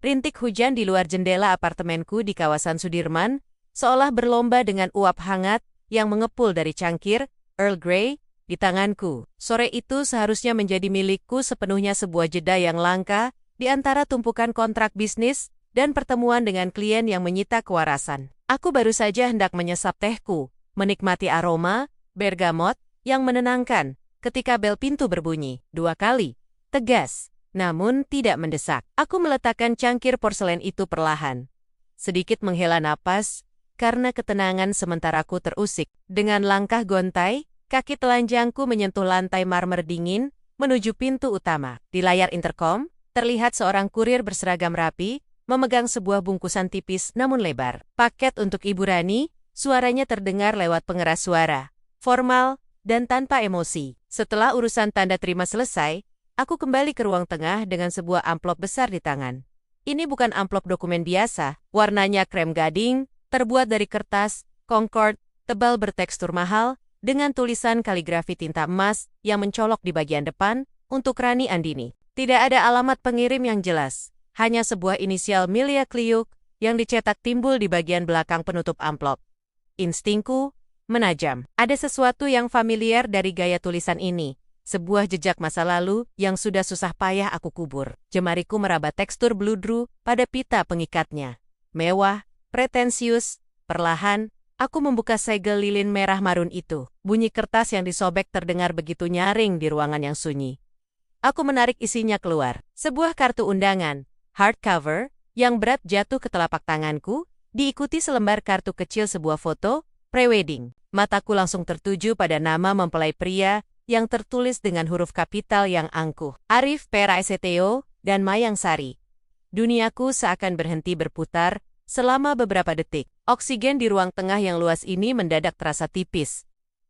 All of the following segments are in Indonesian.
Rintik hujan di luar jendela apartemenku di kawasan Sudirman, seolah berlomba dengan uap hangat yang mengepul dari cangkir Earl Grey di tanganku. Sore itu seharusnya menjadi milikku sepenuhnya, sebuah jeda yang langka di antara tumpukan kontrak bisnis dan pertemuan dengan klien yang menyita kewarasan. Aku baru saja hendak menyesap tehku, menikmati aroma bergamot yang menenangkan ketika bel pintu berbunyi 2 kali. Tegas, namun tidak mendesak. Aku meletakkan cangkir porselen itu perlahan. Sedikit menghela napas, karena ketenangan sementaraku terusik. Dengan langkah gontai, kaki telanjangku menyentuh lantai marmer dingin, menuju pintu utama. Di layar interkom, terlihat seorang kurir berseragam rapi, memegang sebuah bungkusan tipis namun lebar. Paket untuk Ibu Rani, suaranya terdengar lewat pengeras suara. Formal, dan tanpa emosi. Setelah urusan tanda terima selesai, aku kembali ke ruang tengah dengan sebuah amplop besar di tangan. Ini bukan amplop dokumen biasa, warnanya krem gading, terbuat dari kertas Concord, tebal bertekstur mahal, dengan tulisan kaligrafi tinta emas yang mencolok di bagian depan, untuk Rani Andini. Tidak ada alamat pengirim yang jelas, hanya sebuah inisial Milia Kliuk yang dicetak timbul di bagian belakang penutup amplop. Instingku menajam. Ada sesuatu yang familiar dari gaya tulisan ini. Sebuah jejak masa lalu yang sudah susah payah aku kubur. Jemariku meraba tekstur bludru pada pita pengikatnya. Mewah, pretensius, perlahan, aku membuka segel lilin merah marun itu. Bunyi kertas yang disobek terdengar begitu nyaring di ruangan yang sunyi. Aku menarik isinya keluar. Sebuah kartu undangan, hardcover, yang berat jatuh ke telapak tanganku, diikuti selembar kartu kecil sebuah foto, prewedding. Mataku langsung tertuju pada nama mempelai pria yang tertulis dengan huruf kapital yang angkuh. Arif Prasetyo dan Mayang Sari. Duniaku seakan berhenti berputar selama beberapa detik. Oksigen di ruang tengah yang luas ini mendadak terasa tipis.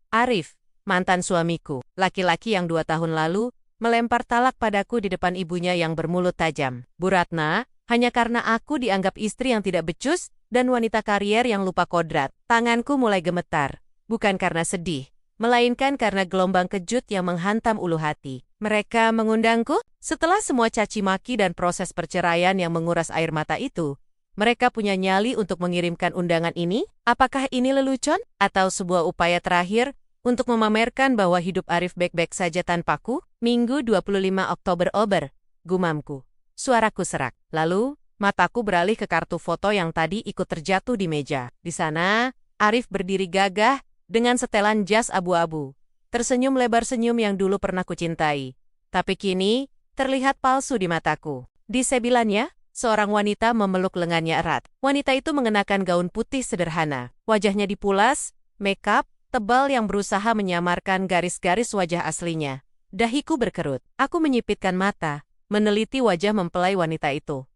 Arif, mantan suamiku, laki-laki yang 2 tahun lalu, melempar talak padaku di depan ibunya yang bermulut tajam. Bu Ratna, hanya karena aku dianggap istri yang tidak becus dan wanita karier yang lupa kodrat. Tanganku mulai gemetar, bukan karena sedih, melainkan karena gelombang kejut yang menghantam ulu hati. Mereka mengundangku? Setelah semua caci maki dan proses perceraian yang menguras air mata itu, mereka punya nyali untuk mengirimkan undangan ini? Apakah ini lelucon? Atau sebuah upaya terakhir untuk memamerkan bahwa hidup Arif baik-baik saja tanpaku? Minggu 25 Oktober Ober, gumamku. Suaraku serak. Lalu, mataku beralih ke kartu foto yang tadi ikut terjatuh di meja. Di sana, Arif berdiri gagah dengan setelan jas abu-abu. Tersenyum lebar, senyum yang dulu pernah kucintai. Tapi kini, terlihat palsu di mataku. Di sebilannya, seorang wanita memeluk lengannya erat. Wanita itu mengenakan gaun putih sederhana. Wajahnya dipulas, make-up tebal yang berusaha menyamarkan garis-garis wajah aslinya. Dahiku berkerut. Aku menyipitkan mata, meneliti wajah mempelai wanita itu.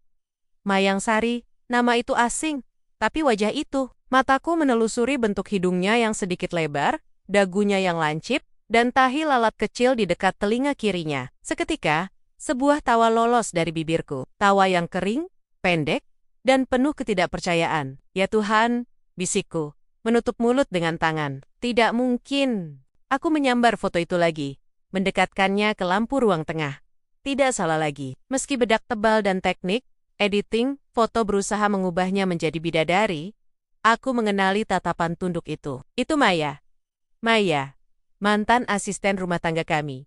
Mayang Sari, nama itu asing, tapi wajah itu. Mataku menelusuri bentuk hidungnya yang sedikit lebar, dagunya yang lancip, dan tahi lalat kecil di dekat telinga kirinya. Seketika, sebuah tawa lolos dari bibirku. Tawa yang kering, pendek, dan penuh ketidakpercayaan. Ya Tuhan, bisikku, menutup mulut dengan tangan. Tidak mungkin. Aku menyambar foto itu lagi, mendekatkannya ke lampu ruang tengah. Tidak salah lagi. Meski bedak tebal dan teknik, editing, foto berusaha mengubahnya menjadi bidadari, aku mengenali tatapan tunduk itu. Itu Maya. Maya, mantan asisten rumah tangga kami.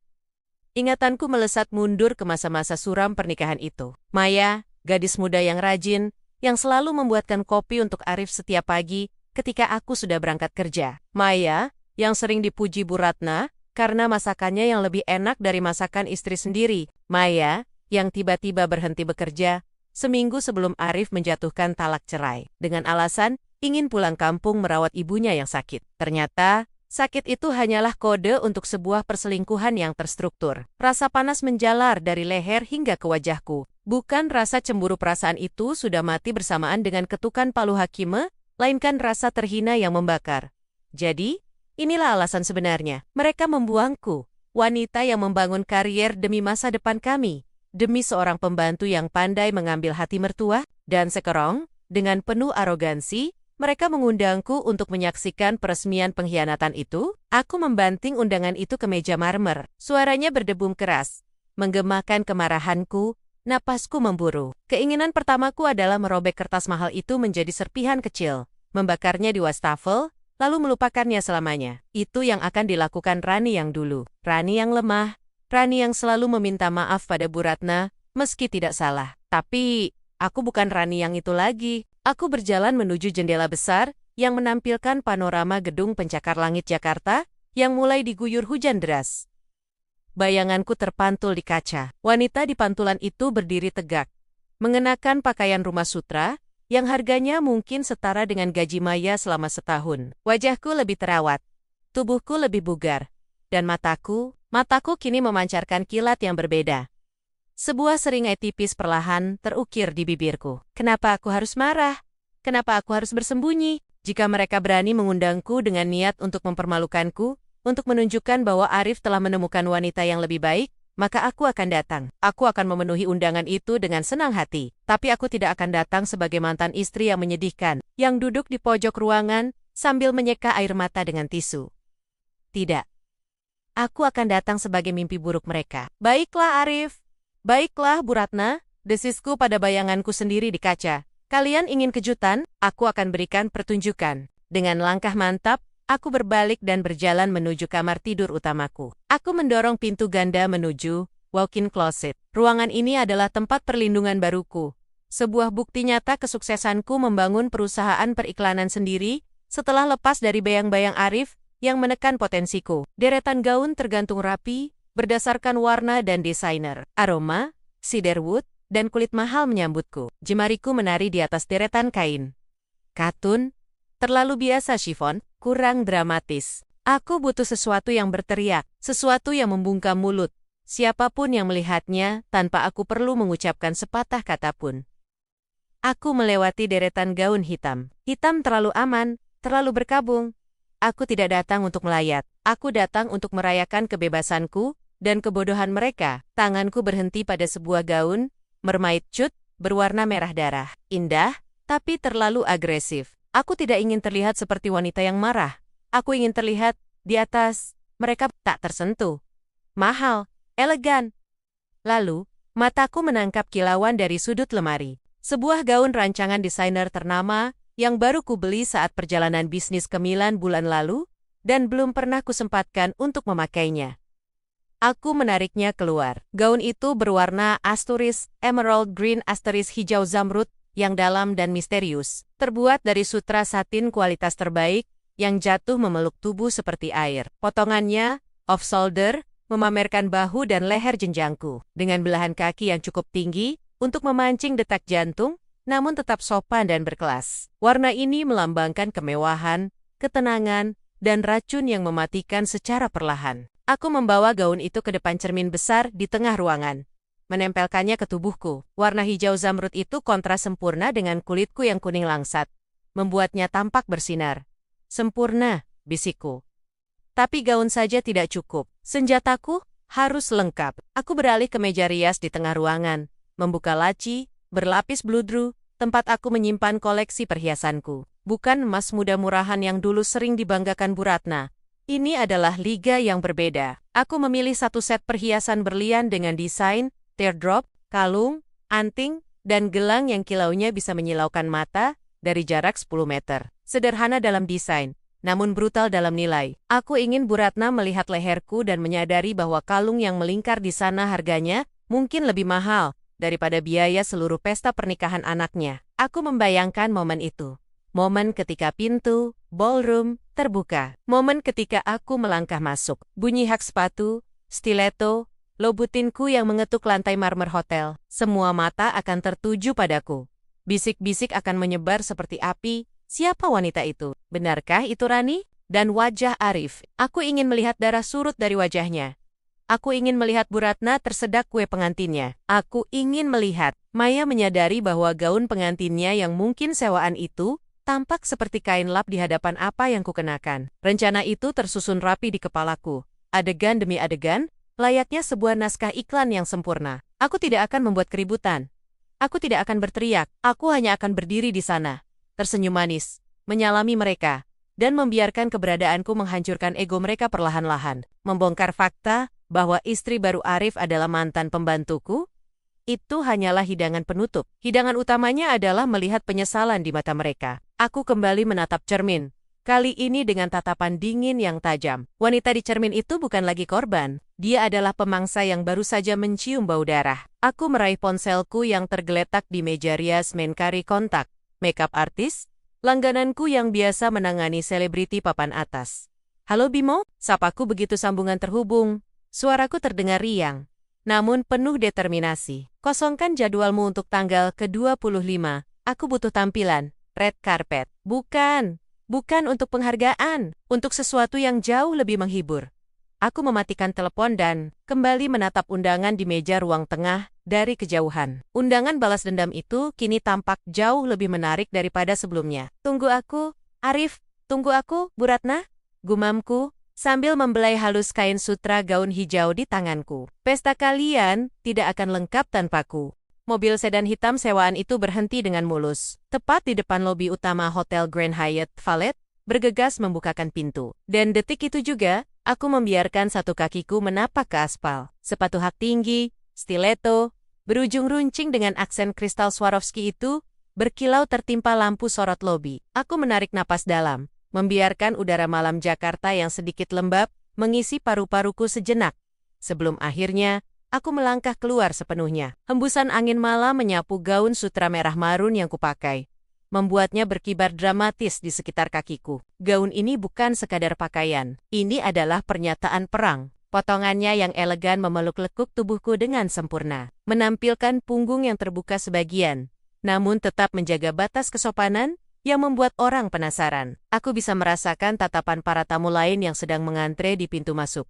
Ingatanku melesat mundur ke masa-masa suram pernikahan itu. Maya, gadis muda yang rajin, yang selalu membuatkan kopi untuk Arif setiap pagi ketika aku sudah berangkat kerja. Maya, yang sering dipuji Bu Ratna karena masakannya yang lebih enak dari masakan istri sendiri. Maya, yang tiba-tiba berhenti bekerja seminggu sebelum Arif menjatuhkan talak cerai, dengan alasan ingin pulang kampung merawat ibunya yang sakit. Ternyata, sakit itu hanyalah kode untuk sebuah perselingkuhan yang terstruktur. Rasa panas menjalar dari leher hingga ke wajahku. Bukan rasa cemburu, perasaan itu sudah mati bersamaan dengan ketukan palu hakime, melainkan rasa terhina yang membakar. Jadi, inilah alasan sebenarnya. Mereka membuangku, wanita yang membangun karier demi masa depan kami, demi seorang pembantu yang pandai mengambil hati mertua, dan sekarang, dengan penuh arogansi, mereka mengundangku untuk menyaksikan peresmian pengkhianatan itu. Aku membanting undangan itu ke meja marmer. Suaranya berdebum keras, menggemakan kemarahanku, Napasku memburu. Keinginan pertamaku adalah merobek kertas mahal itu menjadi serpihan kecil, membakarnya di wastafel, lalu melupakannya selamanya. Itu yang akan dilakukan Rani yang dulu. Rani yang lemah, Rani yang selalu meminta maaf pada Bu Ratna, meski tidak salah. Tapi, aku bukan Rani yang itu lagi. Aku berjalan menuju jendela besar yang menampilkan panorama gedung pencakar langit Jakarta yang mulai diguyur hujan deras. Bayanganku terpantul di kaca. Wanita di pantulan itu berdiri tegak, mengenakan pakaian rumah sutra, yang harganya mungkin setara dengan gaji Maya selama setahun. Wajahku lebih terawat, tubuhku lebih bugar, dan mataku kini memancarkan kilat yang berbeda. Sebuah seringai tipis perlahan terukir di bibirku. Kenapa aku harus marah? Kenapa aku harus bersembunyi? Jika mereka berani mengundangku dengan niat untuk mempermalukanku, untuk menunjukkan bahwa Arif telah menemukan wanita yang lebih baik, maka aku akan datang. Aku akan memenuhi undangan itu dengan senang hati. Tapi aku tidak akan datang sebagai mantan istri yang menyedihkan, yang duduk di pojok ruangan sambil menyeka air mata dengan tisu. Tidak. Aku akan datang sebagai mimpi buruk mereka. Baiklah Arif. Baiklah Bu Ratna, desisku pada bayanganku sendiri di kaca. Kalian ingin kejutan? Aku akan berikan pertunjukan. Dengan langkah mantap, aku berbalik dan berjalan menuju kamar tidur utamaku. Aku mendorong pintu ganda menuju walk-in closet. Ruangan ini adalah tempat perlindungan baruku. Sebuah bukti nyata kesuksesanku membangun perusahaan periklanan sendiri setelah lepas dari bayang-bayang Arif yang menekan potensiku. Deretan gaun tergantung rapi, berdasarkan warna dan desainer. Aroma, cedarwood, dan kulit mahal menyambutku. Jemariku menari di atas deretan kain katun, terlalu biasa chiffon, kurang dramatis. Aku butuh sesuatu yang berteriak, sesuatu yang membungkam mulut. Siapapun yang melihatnya, tanpa aku perlu mengucapkan sepatah kata pun. Aku melewati deretan gaun hitam. Hitam terlalu aman, terlalu berkabung. Aku tidak datang untuk melayat. Aku datang untuk merayakan kebebasanku dan kebodohan mereka. Tanganku berhenti pada sebuah gaun mermaid cut, berwarna merah darah. Indah, tapi terlalu agresif. Aku tidak ingin terlihat seperti wanita yang marah. Aku ingin terlihat di atas. Mereka tak tersentuh. Mahal, elegan. Lalu, mataku menangkap kilauan dari sudut lemari. Sebuah gaun rancangan desainer ternama yang baru kubeli saat perjalanan bisnis ke Milan bulan lalu, dan belum pernah kusempatkan untuk memakainya. Aku menariknya keluar. Gaun itu berwarna asturis, emerald green asteris hijau zamrud, yang dalam dan misterius. Terbuat dari sutra satin kualitas terbaik, yang jatuh memeluk tubuh seperti air. Potongannya, off-shoulder, memamerkan bahu dan leher jenjangku. Dengan belahan kaki yang cukup tinggi, untuk memancing detak jantung, namun tetap sopan dan berkelas. Warna ini melambangkan kemewahan, ketenangan, dan racun yang mematikan secara perlahan. Aku membawa gaun itu ke depan cermin besar di tengah ruangan, menempelkannya ke tubuhku. Warna hijau zamrud itu kontras sempurna dengan kulitku yang kuning langsat, membuatnya tampak bersinar. Sempurna, bisikku. Tapi gaun saja tidak cukup. Senjataku harus lengkap. Aku beralih ke meja rias di tengah ruangan, membuka laci, berlapis bludru, tempat aku menyimpan koleksi perhiasanku. Bukan emas muda murahan yang dulu sering dibanggakan Bu Ratna. Ini adalah liga yang berbeda. Aku memilih satu set perhiasan berlian dengan desain, teardrop, kalung, anting, dan gelang yang kilaunya bisa menyilaukan mata dari jarak 10 meter. Sederhana dalam desain, namun brutal dalam nilai. Aku ingin Bu Ratna melihat leherku dan menyadari bahwa kalung yang melingkar di sana harganya mungkin lebih mahal daripada biaya seluruh pesta pernikahan anaknya. Aku membayangkan momen itu. Momen ketika pintu ballroom terbuka. Momen ketika aku melangkah masuk. Bunyi hak sepatu, stiletto, lobutinku yang mengetuk lantai marmer hotel. Semua mata akan tertuju padaku. Bisik-bisik akan menyebar seperti api. Siapa wanita itu? Benarkah itu Rani? Dan wajah Arif. Aku ingin melihat darah surut dari wajahnya. Aku ingin melihat Bu Ratna tersedak kue pengantinnya. Aku ingin melihat Maya menyadari bahwa gaun pengantinnya yang mungkin sewaan itu tampak seperti kain lap di hadapan apa yang kukenakan. Rencana itu tersusun rapi di kepalaku. Adegan demi adegan, layaknya sebuah naskah iklan yang sempurna. Aku tidak akan membuat keributan. Aku tidak akan berteriak. Aku hanya akan berdiri di sana, tersenyum manis, menyalami mereka, dan membiarkan keberadaanku menghancurkan ego mereka perlahan-lahan. Membongkar fakta bahwa istri baru Arif adalah mantan pembantuku. Itu hanyalah hidangan penutup. Hidangan utamanya adalah melihat penyesalan di mata mereka. Aku kembali menatap cermin. Kali ini dengan tatapan dingin yang tajam. Wanita di cermin itu bukan lagi korban. Dia adalah pemangsa yang baru saja mencium bau darah. Aku meraih ponselku yang tergeletak di meja rias mencari kontak. Makeup artis, langgananku yang biasa menangani selebriti papan atas. Halo Bimo, sapaku begitu sambungan terhubung. Suaraku terdengar riang, namun penuh determinasi. Kosongkan jadwalmu untuk tanggal ke-25. Aku butuh tampilan. Red carpet. Bukan untuk penghargaan, untuk sesuatu yang jauh lebih menghibur. Aku mematikan telepon dan kembali menatap undangan di meja ruang tengah dari kejauhan. Undangan balas dendam itu kini tampak jauh lebih menarik daripada sebelumnya. Tunggu aku, Arif, tunggu aku, Bu Ratna, gumamku, sambil membelai halus kain sutra gaun hijau di tanganku. Pesta kalian tidak akan lengkap tanpaku. Mobil sedan hitam sewaan itu berhenti dengan mulus, tepat di depan lobi utama Hotel Grand Hyatt Valet, bergegas membukakan pintu. Dan detik itu juga, aku membiarkan satu kakiku menapak ke aspal. Sepatu hak tinggi, stiletto, berujung runcing dengan aksen kristal Swarovski itu, berkilau tertimpa lampu sorot lobi. Aku menarik napas dalam, membiarkan udara malam Jakarta yang sedikit lembab, mengisi paru-paruku sejenak. Sebelum akhirnya, aku melangkah keluar sepenuhnya. Hembusan angin malam menyapu gaun sutra merah marun yang kupakai, membuatnya berkibar dramatis di sekitar kakiku. Gaun ini bukan sekadar pakaian. Ini adalah pernyataan perang. Potongannya yang elegan memeluk lekuk tubuhku dengan sempurna, menampilkan punggung yang terbuka sebagian, namun tetap menjaga batas kesopanan yang membuat orang penasaran. Aku bisa merasakan tatapan para tamu lain yang sedang mengantre di pintu masuk.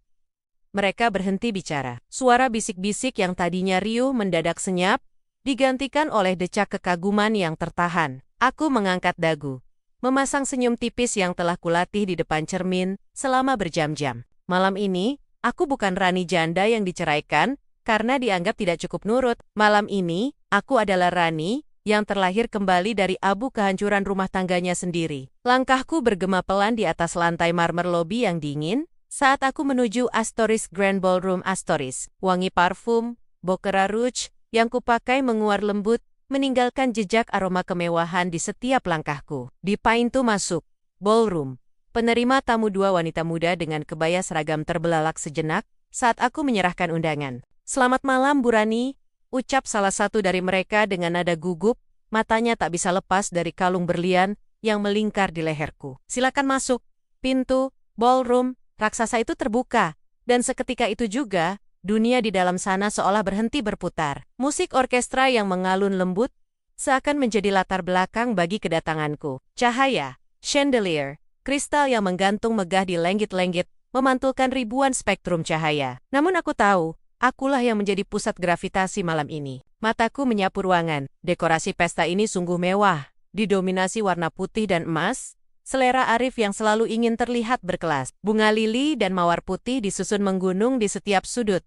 Mereka berhenti bicara. Suara bisik-bisik yang tadinya riuh mendadak senyap, digantikan oleh decak kekaguman yang tertahan. Aku mengangkat dagu, memasang senyum tipis yang telah kulatih di depan cermin selama berjam-jam. Malam ini, aku bukan Rani janda yang diceraikan karena dianggap tidak cukup nurut. Malam ini, aku adalah Rani yang terlahir kembali dari abu kehancuran rumah tangganya sendiri. Langkahku bergema pelan di atas lantai marmer lobi yang dingin, saat aku menuju Astoris Grand Ballroom Astoris. Wangi parfum, Boccara Rouge, yang kupakai menguar lembut, meninggalkan jejak aroma kemewahan di setiap langkahku. Di pintu masuk ballroom, penerima tamu dua wanita muda dengan kebaya seragam terbelalak sejenak saat aku menyerahkan undangan. Selamat malam Bu Rani, ucap salah satu dari mereka dengan nada gugup, matanya tak bisa lepas dari kalung berlian yang melingkar di leherku. Silakan masuk. Pintu ballroom raksasa itu terbuka, dan seketika itu juga, dunia di dalam sana seolah berhenti berputar. Musik orkestra yang mengalun lembut, seakan menjadi latar belakang bagi kedatanganku. Cahaya, chandelier, kristal yang menggantung megah di lenggit-lenggit, memantulkan ribuan spektrum cahaya. Namun aku tahu, akulah yang menjadi pusat gravitasi malam ini. Mataku menyapu ruangan. Dekorasi pesta ini sungguh mewah, didominasi warna putih dan emas, selera Arif yang selalu ingin terlihat berkelas. Bunga lili dan mawar putih disusun menggunung di setiap sudut,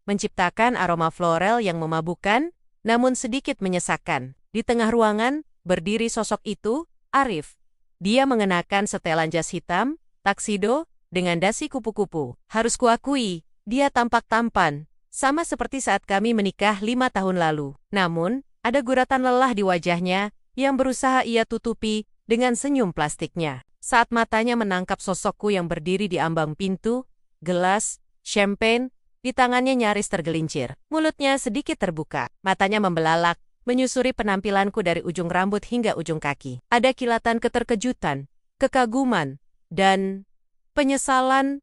menciptakan aroma floral yang memabukkan, namun sedikit menyesakkan. Di tengah ruangan, berdiri sosok itu, Arif. Dia mengenakan setelan jas hitam, taksido, dengan dasi kupu-kupu. Harus kuakui, dia tampak tampan, sama seperti saat kami menikah 5 tahun lalu. Namun, ada guratan lelah di wajahnya, yang berusaha ia tutupi dengan senyum plastiknya. Saat matanya menangkap sosokku yang berdiri di ambang pintu, gelas, champagne, di tangannya nyaris tergelincir. Mulutnya sedikit terbuka, matanya membelalak, menyusuri penampilanku dari ujung rambut hingga ujung kaki. Ada kilatan keterkejutan, kekaguman, dan penyesalan.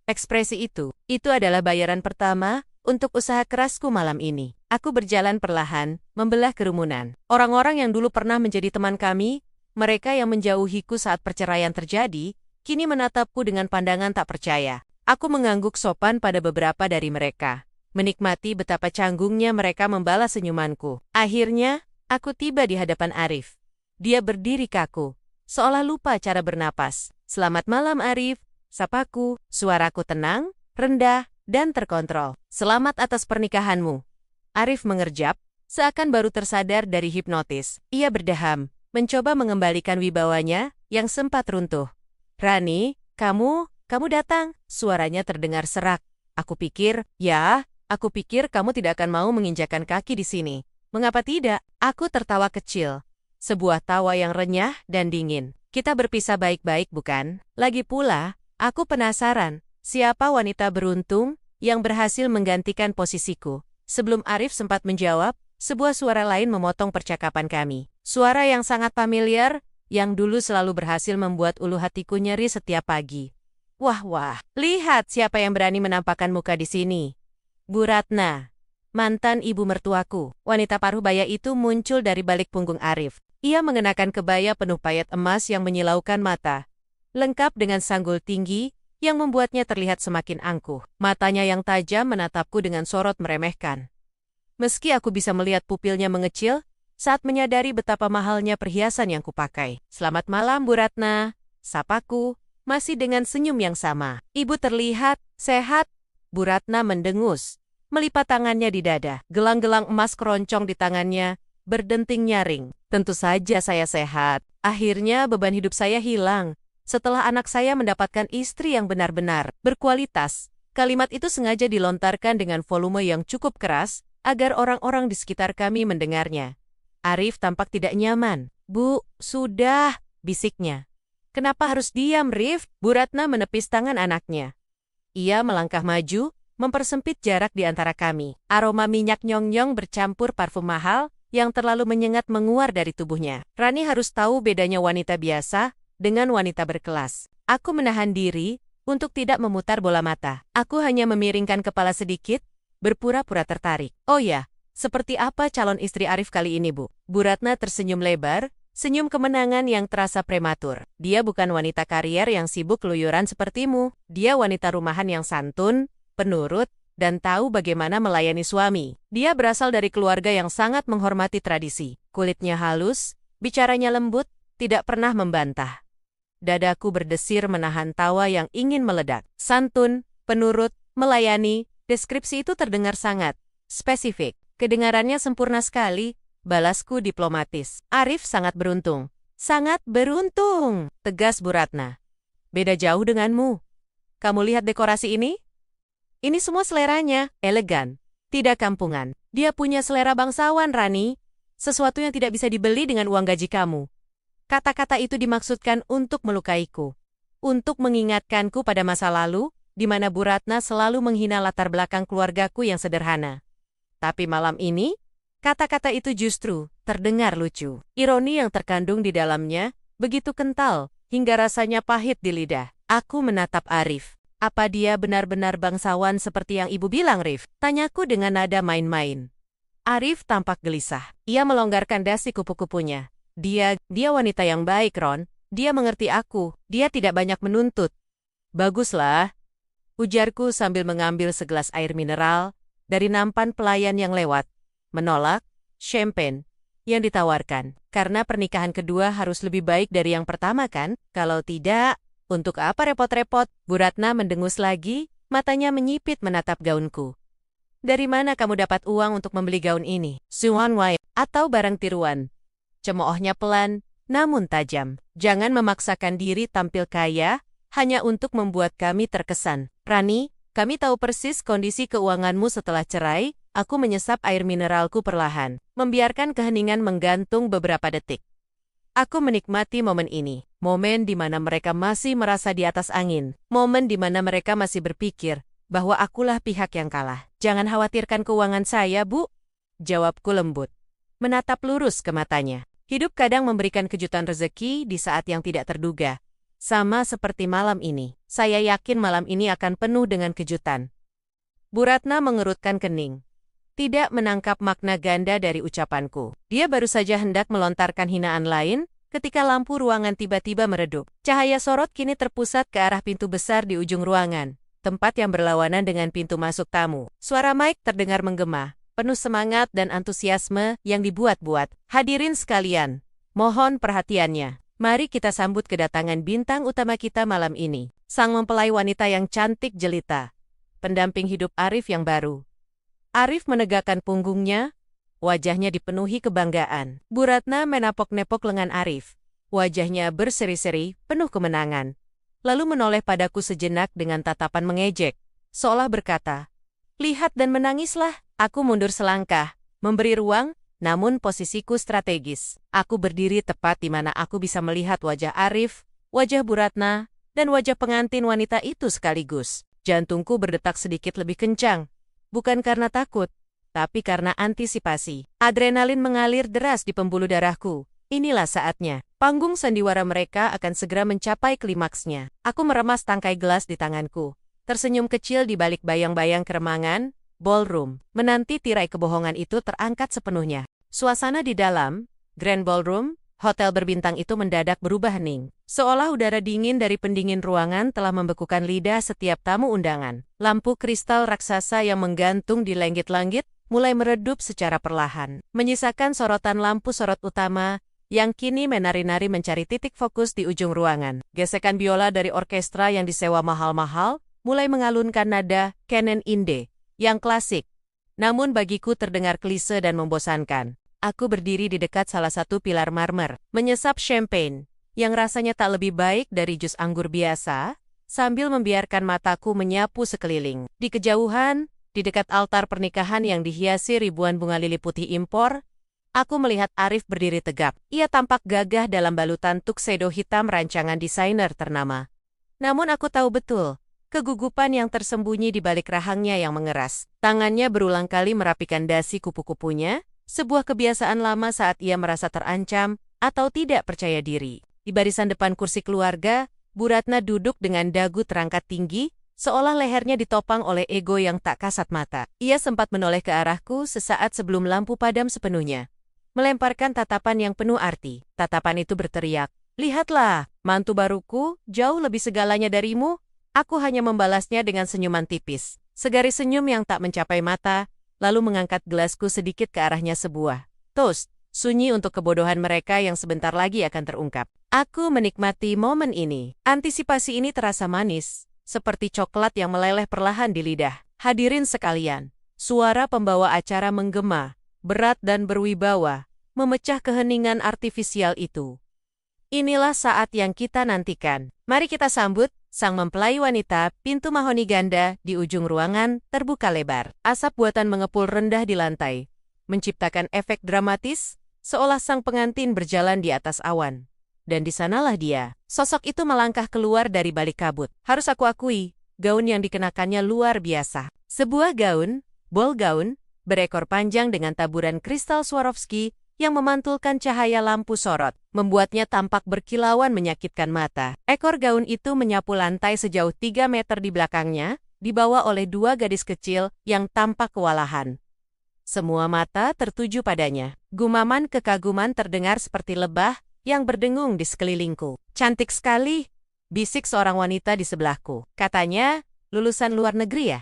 Ekspresi itu adalah bayaran pertama untuk usaha kerasku malam ini. Aku berjalan perlahan, membelah kerumunan. Orang-orang yang dulu pernah menjadi teman kami, mereka yang menjauhiku saat perceraian terjadi, kini menatapku dengan pandangan tak percaya. Aku mengangguk sopan pada beberapa dari mereka, menikmati betapa canggungnya mereka membalas senyumanku. Akhirnya, aku tiba di hadapan Arif. Dia berdiri kaku, seolah lupa cara bernapas. Selamat malam Arif, sapaku. Suaraku tenang, rendah, dan terkontrol. Selamat atas pernikahanmu. Arif mengerjap, seakan baru tersadar dari hipnotis. Ia berdeham, mencoba mengembalikan wibawanya yang sempat runtuh. Rani, kamu datang. Suaranya terdengar serak. Aku pikir, ya, Aku pikir kamu tidak akan mau menginjakan kaki di sini. Mengapa tidak? Aku tertawa kecil. Sebuah tawa yang renyah dan dingin. Kita berpisah baik-baik, bukan? Lagi pula, aku penasaran, siapa wanita beruntung yang berhasil menggantikan posisiku? Sebelum Arif sempat menjawab, sebuah suara lain memotong percakapan kami. Suara yang sangat familiar, yang dulu selalu berhasil membuat ulu hatiku nyeri setiap pagi. Wah, lihat siapa yang berani menampakkan muka di sini. Bu Ratna, mantan ibu mertuaku. Wanita paruh baya itu muncul dari balik punggung Arif. Ia mengenakan kebaya penuh payet emas yang menyilaukan mata, lengkap dengan sanggul tinggi yang membuatnya terlihat semakin angkuh. Matanya yang tajam menatapku dengan sorot meremehkan. Meski aku bisa melihat pupilnya mengecil saat menyadari betapa mahalnya perhiasan yang kupakai. Selamat malam, Bu Ratna. Sapaku, masih dengan senyum yang sama. Ibu terlihat sehat. Bu Ratna mendengus, melipat tangannya di dada. Gelang-gelang emas keroncong di tangannya berdenting nyaring. Tentu saja saya sehat. Akhirnya beban hidup saya hilang. Setelah anak saya mendapatkan istri yang benar-benar berkualitas. Kalimat itu sengaja dilontarkan dengan volume yang cukup keras, agar orang-orang di sekitar kami mendengarnya. Arif tampak tidak nyaman. Bu, sudah, bisiknya. Kenapa harus diam, Rif? Bu Ratna menepis tangan anaknya. Ia melangkah maju, mempersempit jarak di antara kami. Aroma minyak nyong-nyong bercampur parfum mahal yang terlalu menyengat menguar dari tubuhnya. Rani harus tahu bedanya wanita biasa dengan wanita berkelas. Aku menahan diri untuk tidak memutar bola mata. Aku hanya memiringkan kepala sedikit, berpura-pura tertarik. Oh ya, seperti apa calon istri Arif kali ini, Bu? Bu Ratna tersenyum lebar, senyum kemenangan yang terasa prematur. Dia bukan wanita karier yang sibuk keluyuran sepertimu. Dia wanita rumahan yang santun, penurut, dan tahu bagaimana melayani suami. Dia berasal dari keluarga yang sangat menghormati tradisi. Kulitnya halus, bicaranya lembut, tidak pernah membantah. Dadaku berdesir menahan tawa yang ingin meledak. Santun, penurut, melayani, deskripsi itu terdengar sangat spesifik. Kedengarannya sempurna sekali. Balasku diplomatis. Arif sangat beruntung. Sangat beruntung, tegas Bu Ratna. Beda jauh denganmu. Kamu lihat dekorasi ini? Ini semua seleranya, elegan, tidak kampungan. Dia punya selera bangsawan, Rani. Sesuatu yang tidak bisa dibeli dengan uang gaji kamu. Kata-kata itu dimaksudkan untuk melukaiku. Untuk mengingatkanku pada masa lalu, di mana Bu Ratna selalu menghina latar belakang keluargaku yang sederhana. Tapi malam ini, kata-kata itu justru terdengar lucu. Ironi yang terkandung di dalamnya begitu kental, hingga rasanya pahit di lidah. Aku menatap Arif. Apa dia benar-benar bangsawan seperti yang ibu bilang, Rif? Tanyaku dengan nada main-main. Arif tampak gelisah. Ia melonggarkan dasi kupu-kupunya. Dia wanita yang baik, Ron. Dia mengerti aku. Dia tidak banyak menuntut. Baguslah, ujarku sambil mengambil segelas air mineral dari nampan pelayan yang lewat. Menolak champagne yang ditawarkan. Karena pernikahan kedua harus lebih baik dari yang pertama, kan? Kalau tidak, untuk apa repot-repot? Bu Ratna mendengus lagi, matanya menyipit menatap gaunku. Dari mana kamu dapat uang untuk membeli gaun ini? Suan Wai, atau barang tiruan? Cemoohnya pelan, namun tajam. Jangan memaksakan diri tampil kaya, hanya untuk membuat kami terkesan. Rani, kami tahu persis kondisi keuanganmu setelah cerai. Aku menyesap air mineralku perlahan, membiarkan keheningan menggantung beberapa detik. Aku menikmati momen ini, momen di mana mereka masih merasa di atas angin, momen di mana mereka masih berpikir bahwa akulah pihak yang kalah. Jangan khawatirkan keuangan saya, Bu. Jawabku lembut, menatap lurus ke matanya. Hidup kadang memberikan kejutan rezeki di saat yang tidak terduga. Sama seperti malam ini, saya yakin malam ini akan penuh dengan kejutan. Bu Ratna mengerutkan kening. Tidak menangkap makna ganda dari ucapanku. Dia baru saja hendak melontarkan hinaan lain, ketika lampu ruangan tiba-tiba meredup. Cahaya sorot kini terpusat ke arah pintu besar di ujung ruangan, tempat yang berlawanan dengan pintu masuk tamu. Suara Mike terdengar menggema, penuh semangat dan antusiasme yang dibuat-buat. Hadirin sekalian, mohon perhatiannya. Mari kita sambut kedatangan bintang utama kita malam ini. Sang mempelai wanita yang cantik jelita. Pendamping hidup Arif yang baru. Arif menegakkan punggungnya, wajahnya dipenuhi kebanggaan. Bu Ratna menapok-nepok lengan Arif. Wajahnya berseri-seri, penuh kemenangan. Lalu menoleh padaku sejenak dengan tatapan mengejek, seolah berkata, Lihat dan menangislah. Aku mundur selangkah, memberi ruang, namun posisiku strategis. Aku berdiri tepat di mana aku bisa melihat wajah Arif, wajah Bu Ratna, dan wajah pengantin wanita itu sekaligus. Jantungku berdetak sedikit lebih kencang. Bukan karena takut, tapi karena antisipasi. Adrenalin mengalir deras di pembuluh darahku. Inilah saatnya. Panggung sandiwara mereka akan segera mencapai klimaksnya. Aku meremas tangkai gelas di tanganku. Tersenyum kecil di balik bayang-bayang keremangan, ballroom. Menanti tirai kebohongan itu terangkat sepenuhnya. Suasana di dalam, Grand Ballroom, hotel berbintang itu mendadak berubah hening. Seolah udara dingin dari pendingin ruangan telah membekukan lidah setiap tamu undangan. Lampu kristal raksasa yang menggantung di langit-langit mulai meredup secara perlahan, menyisakan sorotan lampu sorot utama yang kini menari-nari mencari titik fokus di ujung ruangan. Gesekan biola dari orkestra yang disewa mahal-mahal mulai mengalunkan nada Canon Inde yang klasik. Namun bagiku terdengar klise dan membosankan. Aku berdiri di dekat salah satu pilar marmer, menyesap champagne yang rasanya tak lebih baik dari jus anggur biasa, sambil membiarkan mataku menyapu sekeliling. Di kejauhan, di dekat altar pernikahan yang dihiasi ribuan bunga lili putih impor, aku melihat Arif berdiri tegap. Ia tampak gagah dalam balutan tuxedo hitam rancangan desainer ternama. Namun aku tahu betul, kegugupan yang tersembunyi di balik rahangnya yang mengeras. Tangannya berulang kali merapikan dasi kupu-kupunya, sebuah kebiasaan lama saat ia merasa terancam atau tidak percaya diri. Di barisan depan kursi keluarga, Bu Ratna duduk dengan dagu terangkat tinggi, seolah lehernya ditopang oleh ego yang tak kasat mata. Ia sempat menoleh ke arahku sesaat sebelum lampu padam sepenuhnya, melemparkan tatapan yang penuh arti. Tatapan itu berteriak, "Lihatlah, mantu baruku, jauh lebih segalanya darimu." Aku hanya membalasnya dengan senyuman tipis. Segaris senyum yang tak mencapai mata, lalu mengangkat gelasku sedikit ke arahnya sebuah toast, sunyi untuk kebodohan mereka yang sebentar lagi akan terungkap. Aku menikmati momen ini. Antisipasi ini terasa manis, seperti coklat yang meleleh perlahan di lidah. Hadirin sekalian, suara pembawa acara menggema, berat dan berwibawa, memecah keheningan artifisial itu. Inilah saat yang kita nantikan. Mari kita sambut sang mempelai wanita. Pintu mahoni ganda di ujung ruangan terbuka lebar. Asap buatan mengepul rendah di lantai, menciptakan efek dramatis, seolah sang pengantin berjalan di atas awan. Dan di sanalah dia. Sosok itu melangkah keluar dari balik kabut. Harus aku akui, gaun yang dikenakannya luar biasa. Sebuah gaun, ball gown, berekor panjang dengan taburan kristal Swarovski yang memantulkan cahaya lampu sorot, membuatnya tampak berkilauan menyakitkan mata. Ekor gaun itu menyapu lantai sejauh 3 meter di belakangnya, dibawa oleh dua gadis kecil yang tampak kewalahan. Semua mata tertuju padanya. Gumaman kekaguman terdengar seperti lebah yang berdengung di sekelilingku. "Cantik sekali," bisik seorang wanita di sebelahku. Katanya, lulusan luar negeri ya?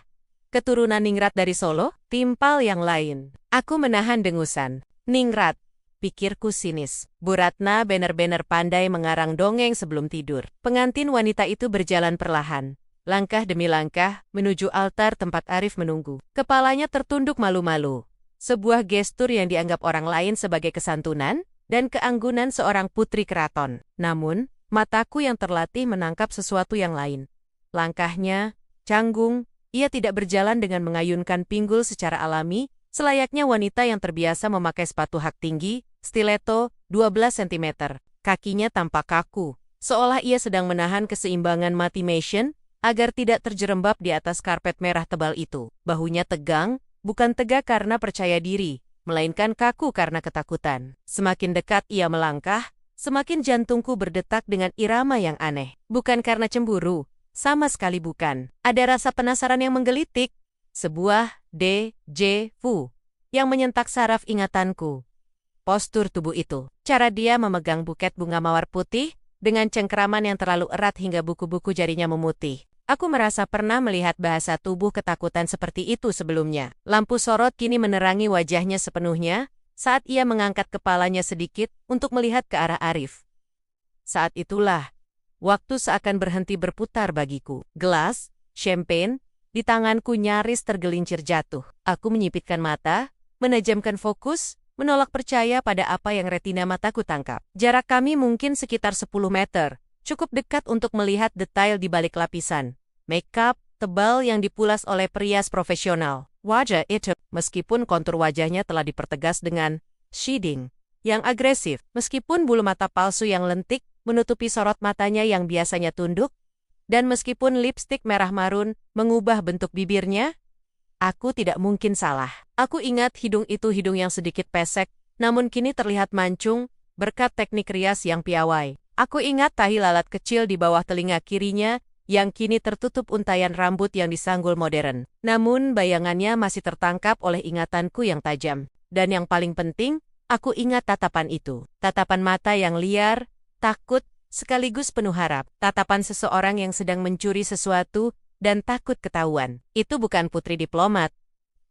Keturunan ningrat dari Solo? Timpal yang lain. Aku menahan dengusan. Ningrat, pikirku sinis. Bu Ratna benar-benar pandai mengarang dongeng sebelum tidur. Pengantin wanita itu berjalan perlahan, langkah demi langkah, menuju altar tempat Arif menunggu. Kepalanya tertunduk malu-malu. Sebuah gestur yang dianggap orang lain sebagai kesantunan dan keanggunan seorang putri keraton. Namun, mataku yang terlatih menangkap sesuatu yang lain. Langkahnya canggung, ia tidak berjalan dengan mengayunkan pinggul secara alami, selayaknya wanita yang terbiasa memakai sepatu hak tinggi, stiletto, 12 cm. Kakinya tampak kaku, seolah ia sedang menahan keseimbangan matimation agar tidak terjerembab di atas karpet merah tebal itu. Bahunya tegang, bukan tegak karena percaya diri, melainkan kaku karena ketakutan. Semakin dekat ia melangkah, semakin jantungku berdetak dengan irama yang aneh. Bukan karena cemburu, sama sekali bukan. Ada rasa penasaran yang menggelitik, sebuah déjà-vu yang menyentak saraf ingatanku. Postur tubuh itu, cara dia memegang buket bunga mawar putih dengan cengkeraman yang terlalu erat hingga buku-buku jarinya memutih. Aku merasa pernah melihat bahasa tubuh ketakutan seperti itu sebelumnya. Lampu sorot kini menerangi wajahnya sepenuhnya saat ia mengangkat kepalanya sedikit untuk melihat ke arah Arif. Saat itulah, waktu seakan berhenti berputar bagiku. Gelas, champagne, di tanganku nyaris tergelincir jatuh. Aku menyipitkan mata, menajamkan fokus, menolak percaya pada apa yang retina mataku tangkap. Jarak kami mungkin sekitar 10 meter. Cukup dekat untuk melihat detail di balik lapisan, makeup, tebal yang dipulas oleh perias profesional. Wajah itu, meskipun kontur wajahnya telah dipertegas dengan shading yang agresif, meskipun bulu mata palsu yang lentik menutupi sorot matanya yang biasanya tunduk, dan meskipun lipstik merah marun mengubah bentuk bibirnya, aku tidak mungkin salah. Aku ingat hidung itu hidung yang sedikit pesek, namun kini terlihat mancung berkat teknik rias yang piawai. Aku ingat tahi lalat kecil di bawah telinga kirinya yang kini tertutup untaian rambut yang disanggul modern. Namun bayangannya masih tertangkap oleh ingatanku yang tajam. Dan yang paling penting, aku ingat tatapan itu. Tatapan mata yang liar, takut, sekaligus penuh harap. Tatapan seseorang yang sedang mencuri sesuatu dan takut ketahuan. Itu bukan putri diplomat.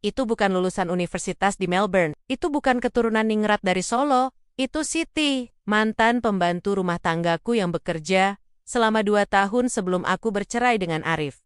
Itu bukan lulusan universitas di Melbourne. Itu bukan keturunan ningrat dari Solo. Itu Siti, mantan pembantu rumah tanggaku yang bekerja selama 2 tahun sebelum aku bercerai dengan Arif.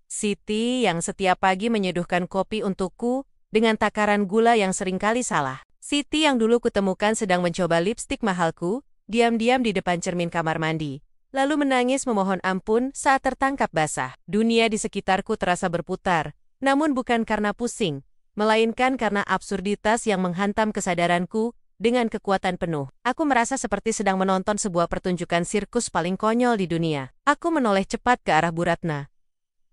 Siti yang setiap pagi menyeduhkan kopi untukku dengan takaran gula yang seringkali salah. Siti yang dulu kutemukan sedang mencoba lipstik mahalku, diam-diam di depan cermin kamar mandi, lalu menangis memohon ampun saat tertangkap basah. Dunia di sekitarku terasa berputar, namun bukan karena pusing, melainkan karena absurditas yang menghantam kesadaranku dengan kekuatan penuh. Aku merasa seperti sedang menonton sebuah pertunjukan sirkus paling konyol di dunia. Aku menoleh cepat ke arah Bu Ratna.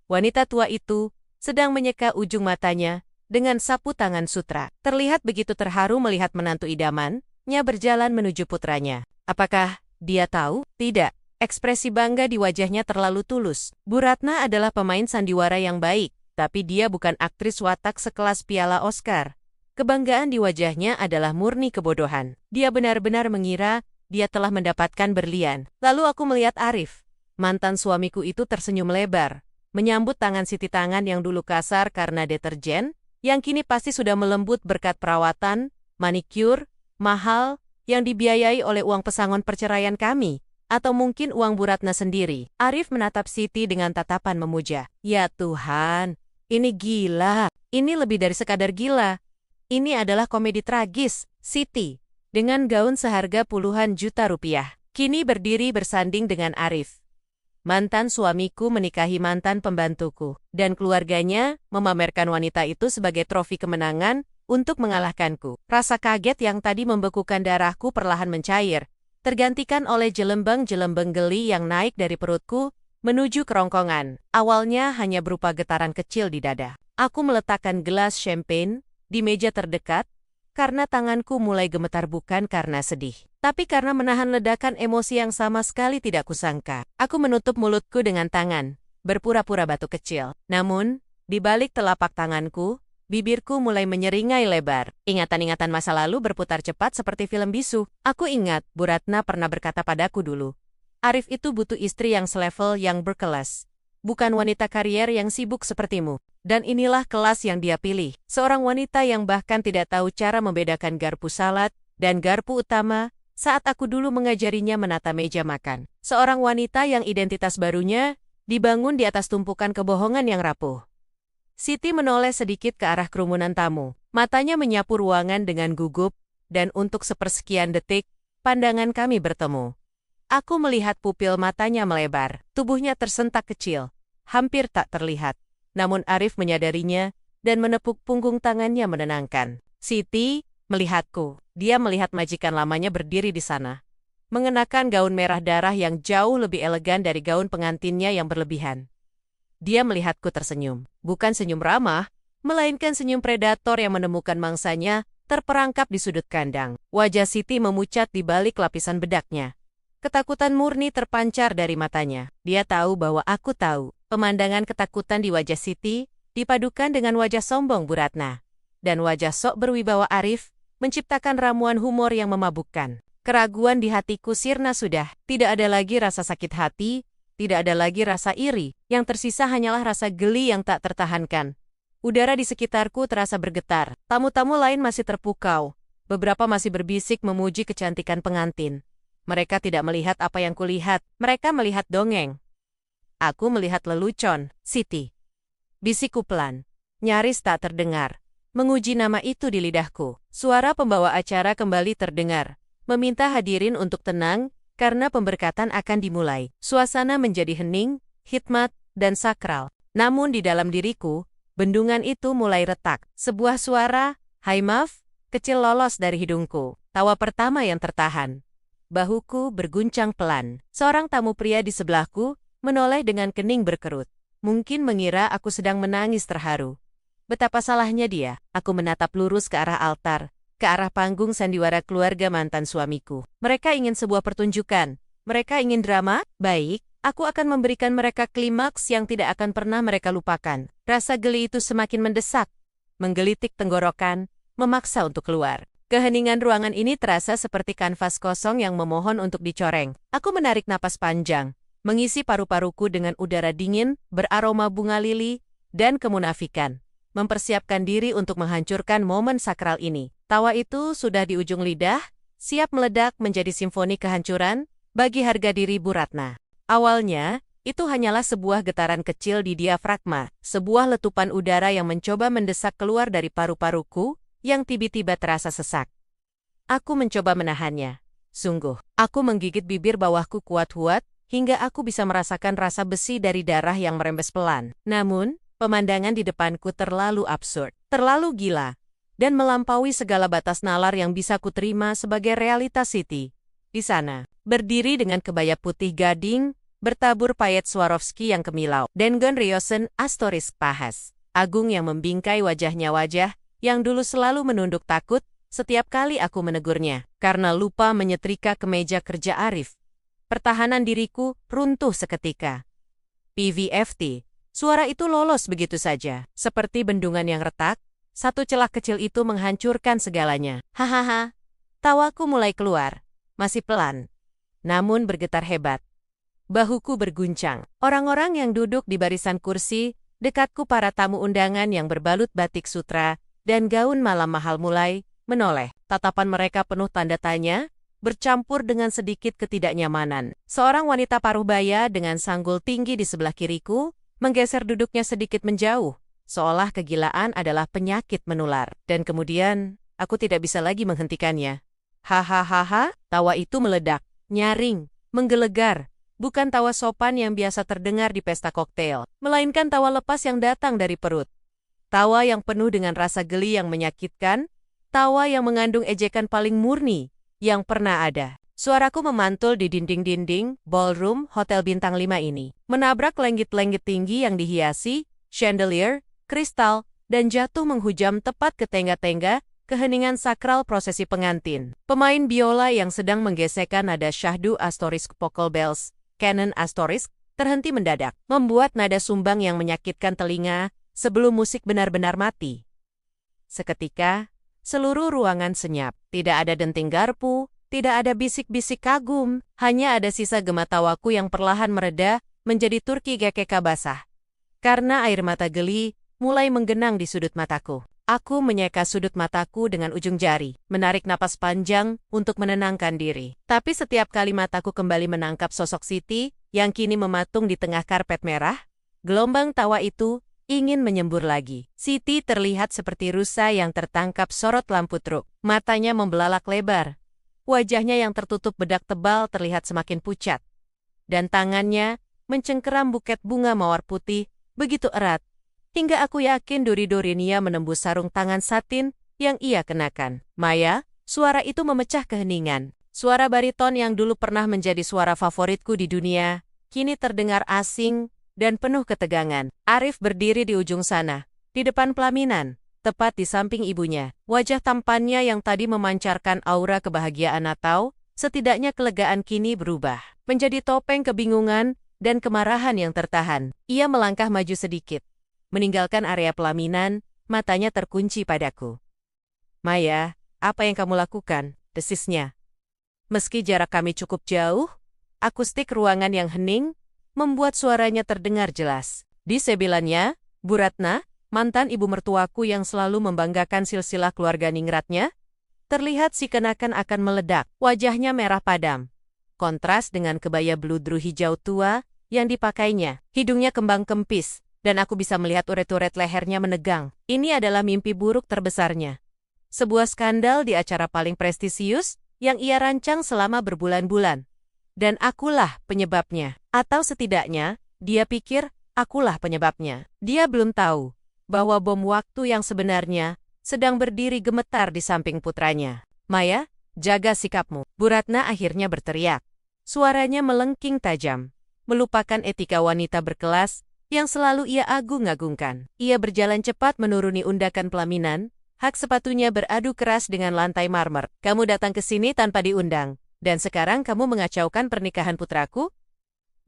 Wanita tua itu sedang menyeka ujung matanya dengan sapu tangan sutra. Terlihat begitu terharu melihat menantu idamannya berjalan menuju putranya. Apakah dia tahu? Tidak. Ekspresi bangga di wajahnya terlalu tulus. Bu Ratna adalah pemain sandiwara yang baik, tapi dia bukan aktris watak sekelas piala Oscar. Kebanggaan di wajahnya adalah murni kebodohan. Dia benar-benar mengira dia telah mendapatkan berlian. Lalu aku melihat Arif. Mantan suamiku itu tersenyum lebar, menyambut tangan Siti, tangan yang dulu kasar karena deterjen, yang kini pasti sudah melembut berkat perawatan, manikur, mahal, yang dibiayai oleh uang pesangon perceraian kami, atau mungkin uang Bu Ratna sendiri. Arif menatap Siti dengan tatapan memuja. Ya Tuhan, ini gila. Ini lebih dari sekadar gila. Ini adalah komedi tragis. Siti, dengan gaun seharga puluhan juta rupiah, kini berdiri bersanding dengan Arif. Mantan suamiku menikahi mantan pembantuku, dan keluarganya memamerkan wanita itu sebagai trofi kemenangan untuk mengalahkanku. Rasa kaget yang tadi membekukan darahku perlahan mencair, tergantikan oleh jelembang-jelembang geli yang naik dari perutku menuju kerongkongan. Awalnya hanya berupa getaran kecil di dada. Aku meletakkan gelas champagne di meja terdekat, karena tanganku mulai gemetar bukan karena sedih, tapi karena menahan ledakan emosi yang sama sekali tidak kusangka. Aku menutup mulutku dengan tangan, berpura-pura batu kecil. Namun, di balik telapak tanganku, bibirku mulai menyeringai lebar. Ingatan-ingatan masa lalu berputar cepat seperti film bisu. Aku ingat, Bu Ratna pernah berkata padaku dulu, Arif itu butuh istri yang selevel, yang berkelas. Bukan wanita karier yang sibuk sepertimu. Dan inilah kelas yang dia pilih. Seorang wanita yang bahkan tidak tahu cara membedakan garpu salad dan garpu utama saat aku dulu mengajarinya menata meja makan. Seorang wanita yang identitas barunya dibangun di atas tumpukan kebohongan yang rapuh. Siti menoleh sedikit ke arah kerumunan tamu. Matanya menyapu ruangan dengan gugup, dan untuk sepersekian detik, pandangan kami bertemu. Aku melihat pupil matanya melebar, tubuhnya tersentak kecil, hampir tak terlihat. Namun Arif menyadarinya dan menepuk punggung tangannya menenangkan. Siti melihatku. Dia melihat majikan lamanya berdiri di sana, mengenakan gaun merah darah yang jauh lebih elegan dari gaun pengantinnya yang berlebihan. Dia melihatku tersenyum. Bukan senyum ramah, melainkan senyum predator yang menemukan mangsanya terperangkap di sudut kandang. Wajah Siti memucat di balik lapisan bedaknya. Ketakutan murni terpancar dari matanya. Dia tahu bahwa aku tahu. Pemandangan ketakutan di wajah Siti dipadukan dengan wajah sombong Bu Ratna. Dan wajah sok berwibawa Arif menciptakan ramuan humor yang memabukkan. Keraguan di hatiku sirna sudah. Tidak ada lagi rasa sakit hati, tidak ada lagi rasa iri. Yang tersisa hanyalah rasa geli yang tak tertahankan. Udara di sekitarku terasa bergetar. Tamu-tamu lain masih terpukau. Beberapa masih berbisik memuji kecantikan pengantin. Mereka tidak melihat apa yang kulihat. Mereka melihat dongeng. Aku melihat lelucon, Siti. Bisikku pelan, nyaris tak terdengar. Menguji nama itu di lidahku. Suara pembawa acara kembali terdengar, meminta hadirin untuk tenang, karena pemberkatan akan dimulai. Suasana menjadi hening, hikmat, dan sakral. Namun di dalam diriku, bendungan itu mulai retak. Sebuah suara, "Hai Maaf," kecil lolos dari hidungku. Tawa pertama yang tertahan. Bahuku berguncang pelan. Seorang tamu pria di sebelahku menoleh dengan kening berkerut. Mungkin mengira aku sedang menangis terharu. Betapa salahnya dia. Aku menatap lurus ke arah altar, ke arah panggung sandiwara keluarga mantan suamiku. Mereka ingin sebuah pertunjukan. Mereka ingin drama? Baik, aku akan memberikan mereka klimaks yang tidak akan pernah mereka lupakan. Rasa geli itu semakin mendesak, menggelitik tenggorokan, memaksa untuk keluar. Keheningan ruangan ini terasa seperti kanvas kosong yang memohon untuk dicoreng. Aku menarik napas panjang, mengisi paru-paruku dengan udara dingin, beraroma bunga lili, dan kemunafikan. Mempersiapkan diri untuk menghancurkan momen sakral ini. Tawa itu sudah di ujung lidah, siap meledak menjadi simfoni kehancuran, bagi harga diri Bu Ratna. Awalnya, itu hanyalah sebuah getaran kecil di diafragma, sebuah letupan udara yang mencoba mendesak keluar dari paru-paruku, yang tiba-tiba terasa sesak. Aku mencoba menahannya. Sungguh, aku menggigit bibir bawahku kuat-kuat, hingga aku bisa merasakan rasa besi dari darah yang merembes pelan. Namun, pemandangan di depanku terlalu absurd, terlalu gila, dan melampaui segala batas nalar yang bisa kuterima sebagai realitas Siti. Di sana, berdiri dengan kebaya putih gading, bertabur payet Swarovski yang kemilau, dan Gon Ryosen Astoris Pahas, agung yang membingkai wajahnya wajah, yang dulu selalu menunduk takut, setiap kali aku menegurnya, karena lupa menyetrika kemeja kerja Arif. Pertahanan diriku runtuh seketika. PVFT, suara itu lolos begitu saja, seperti bendungan yang retak, satu celah kecil itu menghancurkan segalanya. Hahaha, tawaku mulai keluar. Masih pelan, namun bergetar hebat. Bahuku berguncang. Orang-orang yang duduk di barisan kursi, dekatku para tamu undangan yang berbalut batik sutra, dan gaun malam mahal mulai menoleh. Tatapan mereka penuh tanda tanya, bercampur dengan sedikit ketidaknyamanan. Seorang wanita paruh baya dengan sanggul tinggi di sebelah kiriku, menggeser duduknya sedikit menjauh, seolah kegilaan adalah penyakit menular. Dan kemudian, aku tidak bisa lagi menghentikannya. Hahaha, tawa itu meledak, nyaring, menggelegar, bukan tawa sopan yang biasa terdengar di pesta koktail, melainkan tawa lepas yang datang dari perut. Tawa yang penuh dengan rasa geli yang menyakitkan, tawa yang mengandung ejekan paling murni yang pernah ada. Suaraku memantul di dinding-dinding ballroom Hotel Bintang 5 ini, menabrak lenggit-lenggit tinggi yang dihiasi, chandelier, kristal, dan jatuh menghujam tepat ke tengga-tengga, keheningan sakral prosesi pengantin. Pemain biola yang sedang menggesekkan nada syahdu Astorisk Pokol Bells, Canon Astorisk, terhenti mendadak, membuat nada sumbang yang menyakitkan telinga sebelum musik benar-benar mati. Seketika, seluruh ruangan senyap. Tidak ada denting garpu, tidak ada bisik-bisik kagum, hanya ada sisa gema tawaku yang perlahan mereda menjadi turki gekeka basah. Karena air mata geli mulai menggenang di sudut mataku. Aku menyeka sudut mataku dengan ujung jari, menarik napas panjang untuk menenangkan diri. Tapi setiap kali mataku kembali menangkap sosok Siti, yang kini mematung di tengah karpet merah, gelombang tawa itu ingin menyembur lagi. Siti terlihat seperti rusa yang tertangkap sorot lampu truk. Matanya membelalak lebar. Wajahnya yang tertutup bedak tebal terlihat semakin pucat. Dan tangannya mencengkeram buket bunga mawar putih begitu erat, hingga aku yakin duri-durinya menembus sarung tangan satin yang ia kenakan. Maya, suara itu memecah keheningan. Suara bariton yang dulu pernah menjadi suara favoritku di dunia, kini terdengar asing dan penuh ketegangan. Arif berdiri di ujung sana, di depan pelaminan, tepat di samping ibunya. Wajah tampannya yang tadi memancarkan aura kebahagiaan atau setidaknya kelegaan kini berubah menjadi topeng kebingungan dan kemarahan yang tertahan. Ia melangkah maju sedikit, meninggalkan area pelaminan, matanya terkunci padaku. Maya, apa yang kamu lakukan? Desisnya. Meski jarak kami cukup jauh, akustik ruangan yang hening membuat suaranya terdengar jelas. Di sebelannya, Bu Ratna, mantan ibu mertuaku yang selalu membanggakan silsilah keluarga ningratnya, terlihat si kenakan akan meledak. Wajahnya merah padam, kontras dengan kebaya bludru hijau tua yang dipakainya. Hidungnya kembang kempis, dan aku bisa melihat uret-uret lehernya menegang. Ini adalah mimpi buruk terbesarnya. Sebuah skandal di acara paling prestisius yang ia rancang selama berbulan-bulan. Dan akulah penyebabnya. Atau setidaknya, dia pikir akulah penyebabnya. Dia belum tahu bahwa bom waktu yang sebenarnya sedang berdiri gemetar di samping putranya. Maya, jaga sikapmu. Bu Ratna akhirnya berteriak. Suaranya melengking tajam, melupakan etika wanita berkelas yang selalu ia agung-agungkan. Ia berjalan cepat menuruni undakan pelaminan, hak sepatunya beradu keras dengan lantai marmer. Kamu datang ke sini tanpa diundang, dan sekarang kamu mengacaukan pernikahan putraku?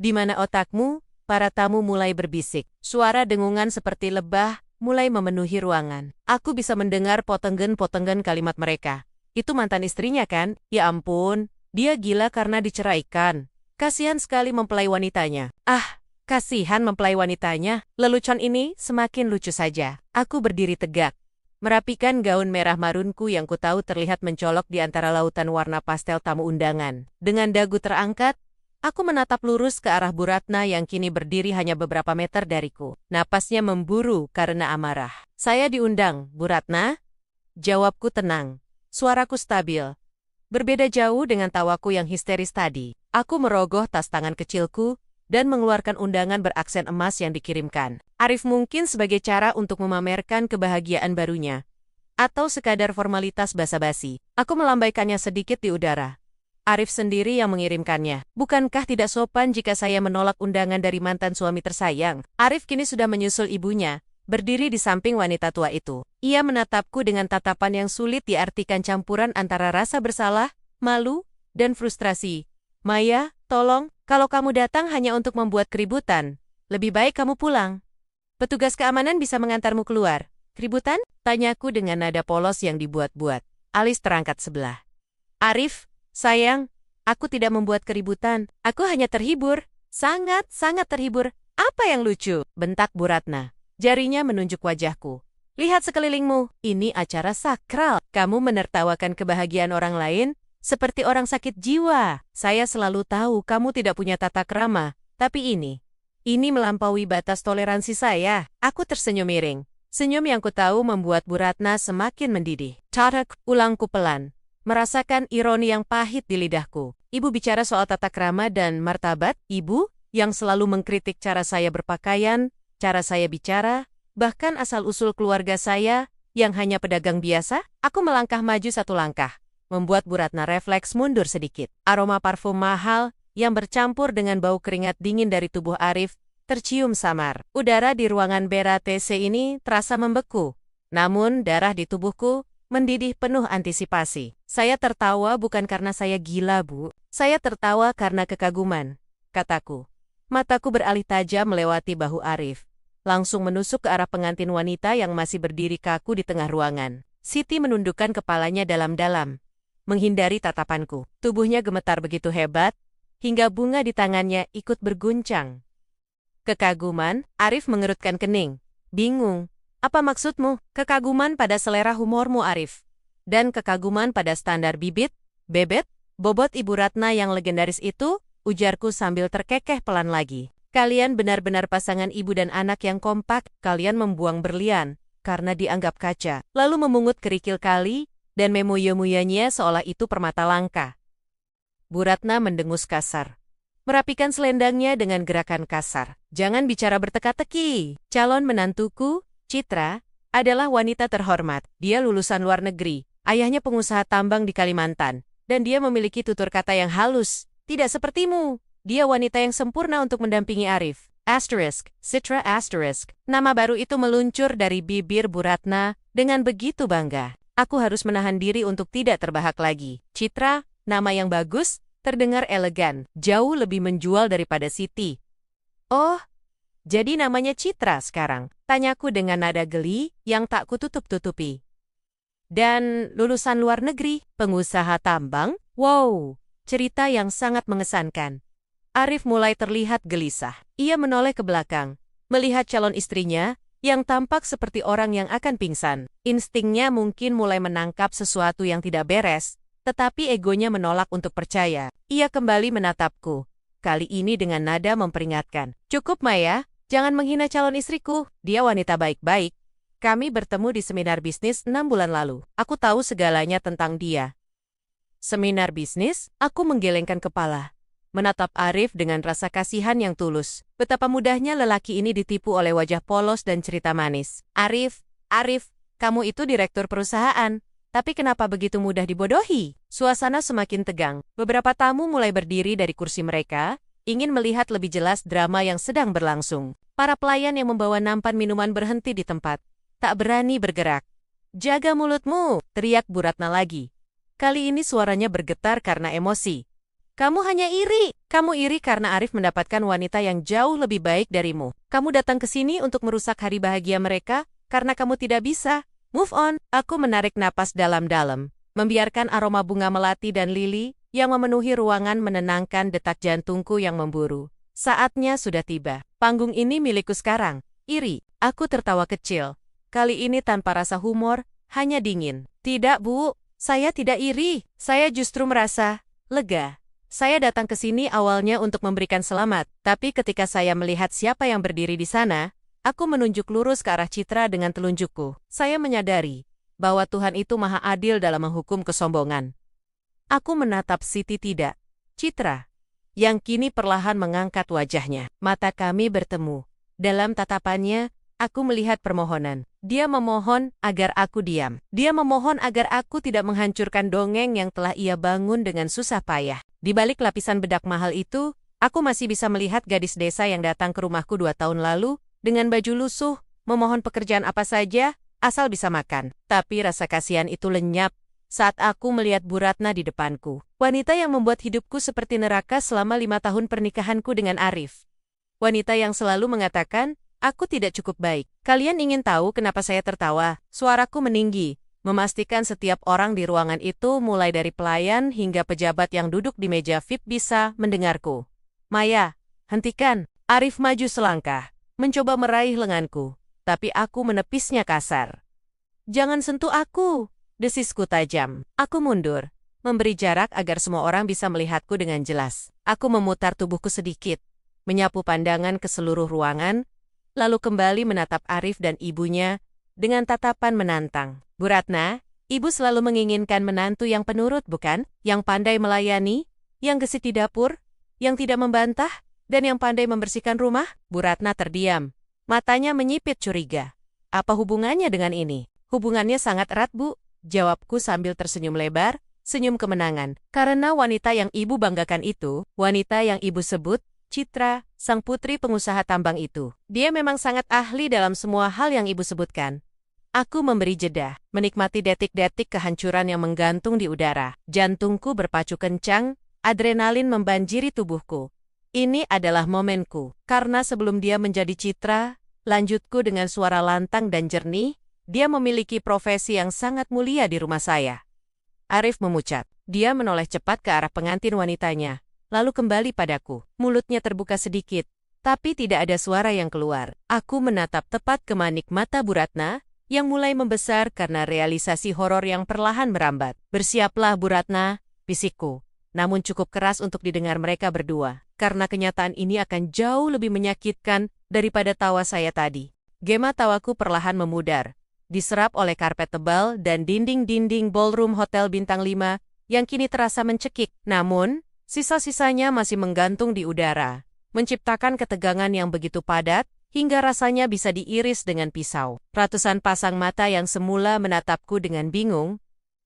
Di mana otakmu? Para tamu mulai berbisik. Suara dengungan seperti lebah mulai memenuhi ruangan. Aku bisa mendengar potenggen-potenggen kalimat mereka. Itu mantan istrinya kan? Ya ampun, dia gila karena diceraikan. Kasihan sekali mempelai wanitanya. Kasihan mempelai wanitanya. Lelucon ini semakin lucu saja. Aku berdiri tegak, merapikan gaun merah marunku yang kutahu terlihat mencolok di antara lautan warna pastel tamu undangan. Dengan dagu terangkat, aku menatap lurus ke arah Bu Ratna yang kini berdiri hanya beberapa meter dariku. Napasnya memburu karena amarah. Saya diundang, Bu Ratna? Jawabku tenang. Suaraku stabil. Berbeda jauh dengan tawaku yang histeris tadi. Aku merogoh tas tangan kecilku dan mengeluarkan undangan beraksen emas yang dikirimkan. Arif mungkin sebagai cara untuk memamerkan kebahagiaan barunya. Atau sekadar formalitas basa-basi. Aku melambaikannya sedikit di udara. Arif sendiri yang mengirimkannya. Bukankah tidak sopan jika saya menolak undangan dari mantan suami tersayang? Arif kini sudah menyusul ibunya, berdiri di samping wanita tua itu. Ia menatapku dengan tatapan yang sulit diartikan campuran antara rasa bersalah, malu, dan frustrasi. Maya, tolong, kalau kamu datang hanya untuk membuat keributan, lebih baik kamu pulang. Petugas keamanan bisa mengantarmu keluar. Keributan? Tanyaku dengan nada polos yang dibuat-buat. Alis terangkat sebelah. Arif, sayang, aku tidak membuat keributan. Aku hanya terhibur. Sangat terhibur. Apa yang lucu? Bentak Bu Ratna. Jarinya menunjuk wajahku. Lihat sekelilingmu, ini acara sakral. Kamu menertawakan kebahagiaan orang lain seperti orang sakit jiwa. Saya selalu tahu kamu tidak punya tata krama, tapi ini melampaui batas toleransi saya. Aku tersenyum miring. Senyum yang kutahu membuat Bu Ratna semakin mendidih. Tatak, ulangku pelan, merasakan ironi yang pahit di lidahku. Ibu bicara soal tata krama dan martabat, ibu yang selalu mengkritik cara saya berpakaian, cara saya bicara, bahkan asal-usul keluarga saya yang hanya pedagang biasa. Aku melangkah maju satu langkah, membuat Bu Ratna refleks mundur sedikit. Aroma parfum mahal yang bercampur dengan bau keringat dingin dari tubuh Arif tercium samar. Udara di ruangan BRTC ini terasa membeku, namun darah di tubuhku mendidih penuh antisipasi. Saya tertawa bukan karena saya gila, Bu. Saya tertawa karena kekaguman, kataku. Mataku beralih tajam melewati bahu Arif, langsung menusuk ke arah pengantin wanita yang masih berdiri kaku di tengah ruangan. Siti menundukkan kepalanya dalam-dalam, menghindari tatapanku. Tubuhnya gemetar begitu hebat, hingga bunga di tangannya ikut berguncang. Kekaguman, Arif mengerutkan kening. Bingung. Apa maksudmu? Kekaguman pada selera humormu, Arif. Dan kekaguman pada standar bibit, bebet, bobot Ibu Ratna yang legendaris itu, ujarku sambil terkekeh pelan lagi. Kalian benar-benar pasangan ibu dan anak yang kompak. Kalian membuang berlian karena dianggap kaca, lalu memungut kerikil kali dan memuya-muyanya seolah itu permata langka. Bu Ratna mendengus kasar, merapikan selendangnya dengan gerakan kasar. Jangan bicara berteka-teki. Calon menantuku, Citra, adalah wanita terhormat. Dia lulusan luar negeri, ayahnya pengusaha tambang di Kalimantan, dan dia memiliki tutur kata yang halus. Tidak sepertimu. Dia wanita yang sempurna untuk mendampingi Arif. Citra asterisk. Nama baru itu meluncur dari bibir Bu Ratna dengan begitu bangga. Aku harus menahan diri untuk tidak terbahak lagi. Citra, nama yang bagus, terdengar elegan, jauh lebih menjual daripada Siti. Oh, jadi namanya Citra sekarang? Tanyaku dengan nada geli yang tak kututup-tutupi. Dan lulusan luar negeri, pengusaha tambang? Wow, cerita yang sangat mengesankan. Arif mulai terlihat gelisah. Ia menoleh ke belakang, melihat calon istrinya yang tampak seperti orang yang akan pingsan. Instingnya mungkin mulai menangkap sesuatu yang tidak beres, tetapi egonya menolak untuk percaya. Ia kembali menatapku, kali ini dengan nada memperingatkan. Cukup, Maya, jangan menghina calon istriku. Dia wanita baik-baik. Kami bertemu di seminar bisnis 6 bulan lalu. Aku tahu segalanya tentang dia. Seminar bisnis? Aku menggelengkan kepala. menatap Arif dengan rasa kasihan yang tulus. Betapa mudahnya lelaki ini ditipu oleh wajah polos dan cerita manis. Arif, kamu itu direktur perusahaan. Tapi kenapa begitu mudah dibodohi? Suasana semakin tegang. Beberapa tamu mulai berdiri dari kursi mereka, ingin melihat lebih jelas drama yang sedang berlangsung. Para pelayan yang membawa nampan minuman berhenti di tempat. Tak berani bergerak. Jaga mulutmu, teriak Bu Ratna lagi. Kali ini suaranya bergetar karena emosi. Kamu hanya iri. Kamu iri karena Arif mendapatkan wanita yang jauh lebih baik darimu. Kamu datang ke sini untuk merusak hari bahagia mereka karena kamu tidak bisa. Move on. Aku menarik napas dalam-dalam, membiarkan aroma bunga melati dan lili yang memenuhi ruangan menenangkan detak jantungku yang memburu. Saatnya sudah tiba. Panggung ini milikku sekarang. Iri. Aku tertawa kecil. Kali ini tanpa rasa humor, hanya dingin. Tidak, Bu. Saya tidak iri. Saya justru merasa lega. Saya datang ke sini awalnya untuk memberikan selamat, tapi ketika saya melihat siapa yang berdiri di sana, aku menunjuk lurus ke arah Citra dengan telunjukku. Saya menyadari bahwa Tuhan itu maha adil dalam menghukum kesombongan. Aku menatap Siti tidak. Citra, yang kini perlahan mengangkat wajahnya. Mata kami bertemu. Dalam tatapannya, aku melihat permohonan. Dia memohon agar aku diam. Dia memohon agar aku tidak menghancurkan dongeng yang telah ia bangun dengan susah payah. Di balik lapisan bedak mahal itu, aku masih bisa melihat gadis desa yang datang ke rumahku 2 tahun lalu, dengan baju lusuh, memohon pekerjaan apa saja, asal bisa makan. Tapi rasa kasihan itu lenyap saat aku melihat Bu Ratna di depanku. Wanita yang membuat hidupku seperti neraka selama 5 tahun pernikahanku dengan Arif. Wanita yang selalu mengatakan, aku tidak cukup baik. Kalian ingin tahu kenapa saya tertawa? Suaraku meninggi, memastikan setiap orang di ruangan itu mulai dari pelayan hingga pejabat yang duduk di meja VIP bisa mendengarku. Maya, hentikan. Arif maju selangkah, mencoba meraih lenganku, tapi aku menepisnya kasar. Jangan sentuh aku, desisku tajam. Aku mundur, memberi jarak agar semua orang bisa melihatku dengan jelas. Aku memutar tubuhku sedikit, menyapu pandangan ke seluruh ruangan, lalu kembali menatap Arif dan ibunya dengan tatapan menantang. Bu Ratna, ibu selalu menginginkan menantu yang penurut, bukan? Yang pandai melayani, yang gesit di dapur, yang tidak membantah, dan yang pandai membersihkan rumah? Bu Ratna terdiam. Matanya menyipit curiga. Apa hubungannya dengan ini? Hubungannya sangat erat, Bu. Jawabku sambil tersenyum lebar, senyum kemenangan. Karena wanita yang ibu banggakan itu, wanita yang ibu sebut Citra, sang putri pengusaha tambang itu. Dia memang sangat ahli dalam semua hal yang ibu sebutkan. Aku memberi jeda, menikmati detik-detik kehancuran yang menggantung di udara. Jantungku berpacu kencang, adrenalin membanjiri tubuhku. Ini adalah momenku, karena sebelum dia menjadi Citra, lanjutku dengan suara lantang dan jernih, dia memiliki profesi yang sangat mulia di rumah saya. Arif memucat. Dia menoleh cepat ke arah pengantin wanitanya, lalu kembali padaku. Mulutnya terbuka sedikit, tapi tidak ada suara yang keluar. Aku menatap tepat ke manik mata Bu Ratna, yang mulai membesar karena realisasi horor yang perlahan merambat. Bersiaplah Bu Ratna, bisikku. Namun cukup keras untuk didengar mereka berdua, karena kenyataan ini akan jauh lebih menyakitkan daripada tawa saya tadi. Gema tawaku perlahan memudar, diserap oleh karpet tebal dan dinding-dinding ballroom Hotel Bintang 5 yang kini terasa mencekik. Namun, sisa-sisanya masih menggantung di udara, menciptakan ketegangan yang begitu padat, hingga rasanya bisa diiris dengan pisau. Ratusan pasang mata yang semula menatapku dengan bingung,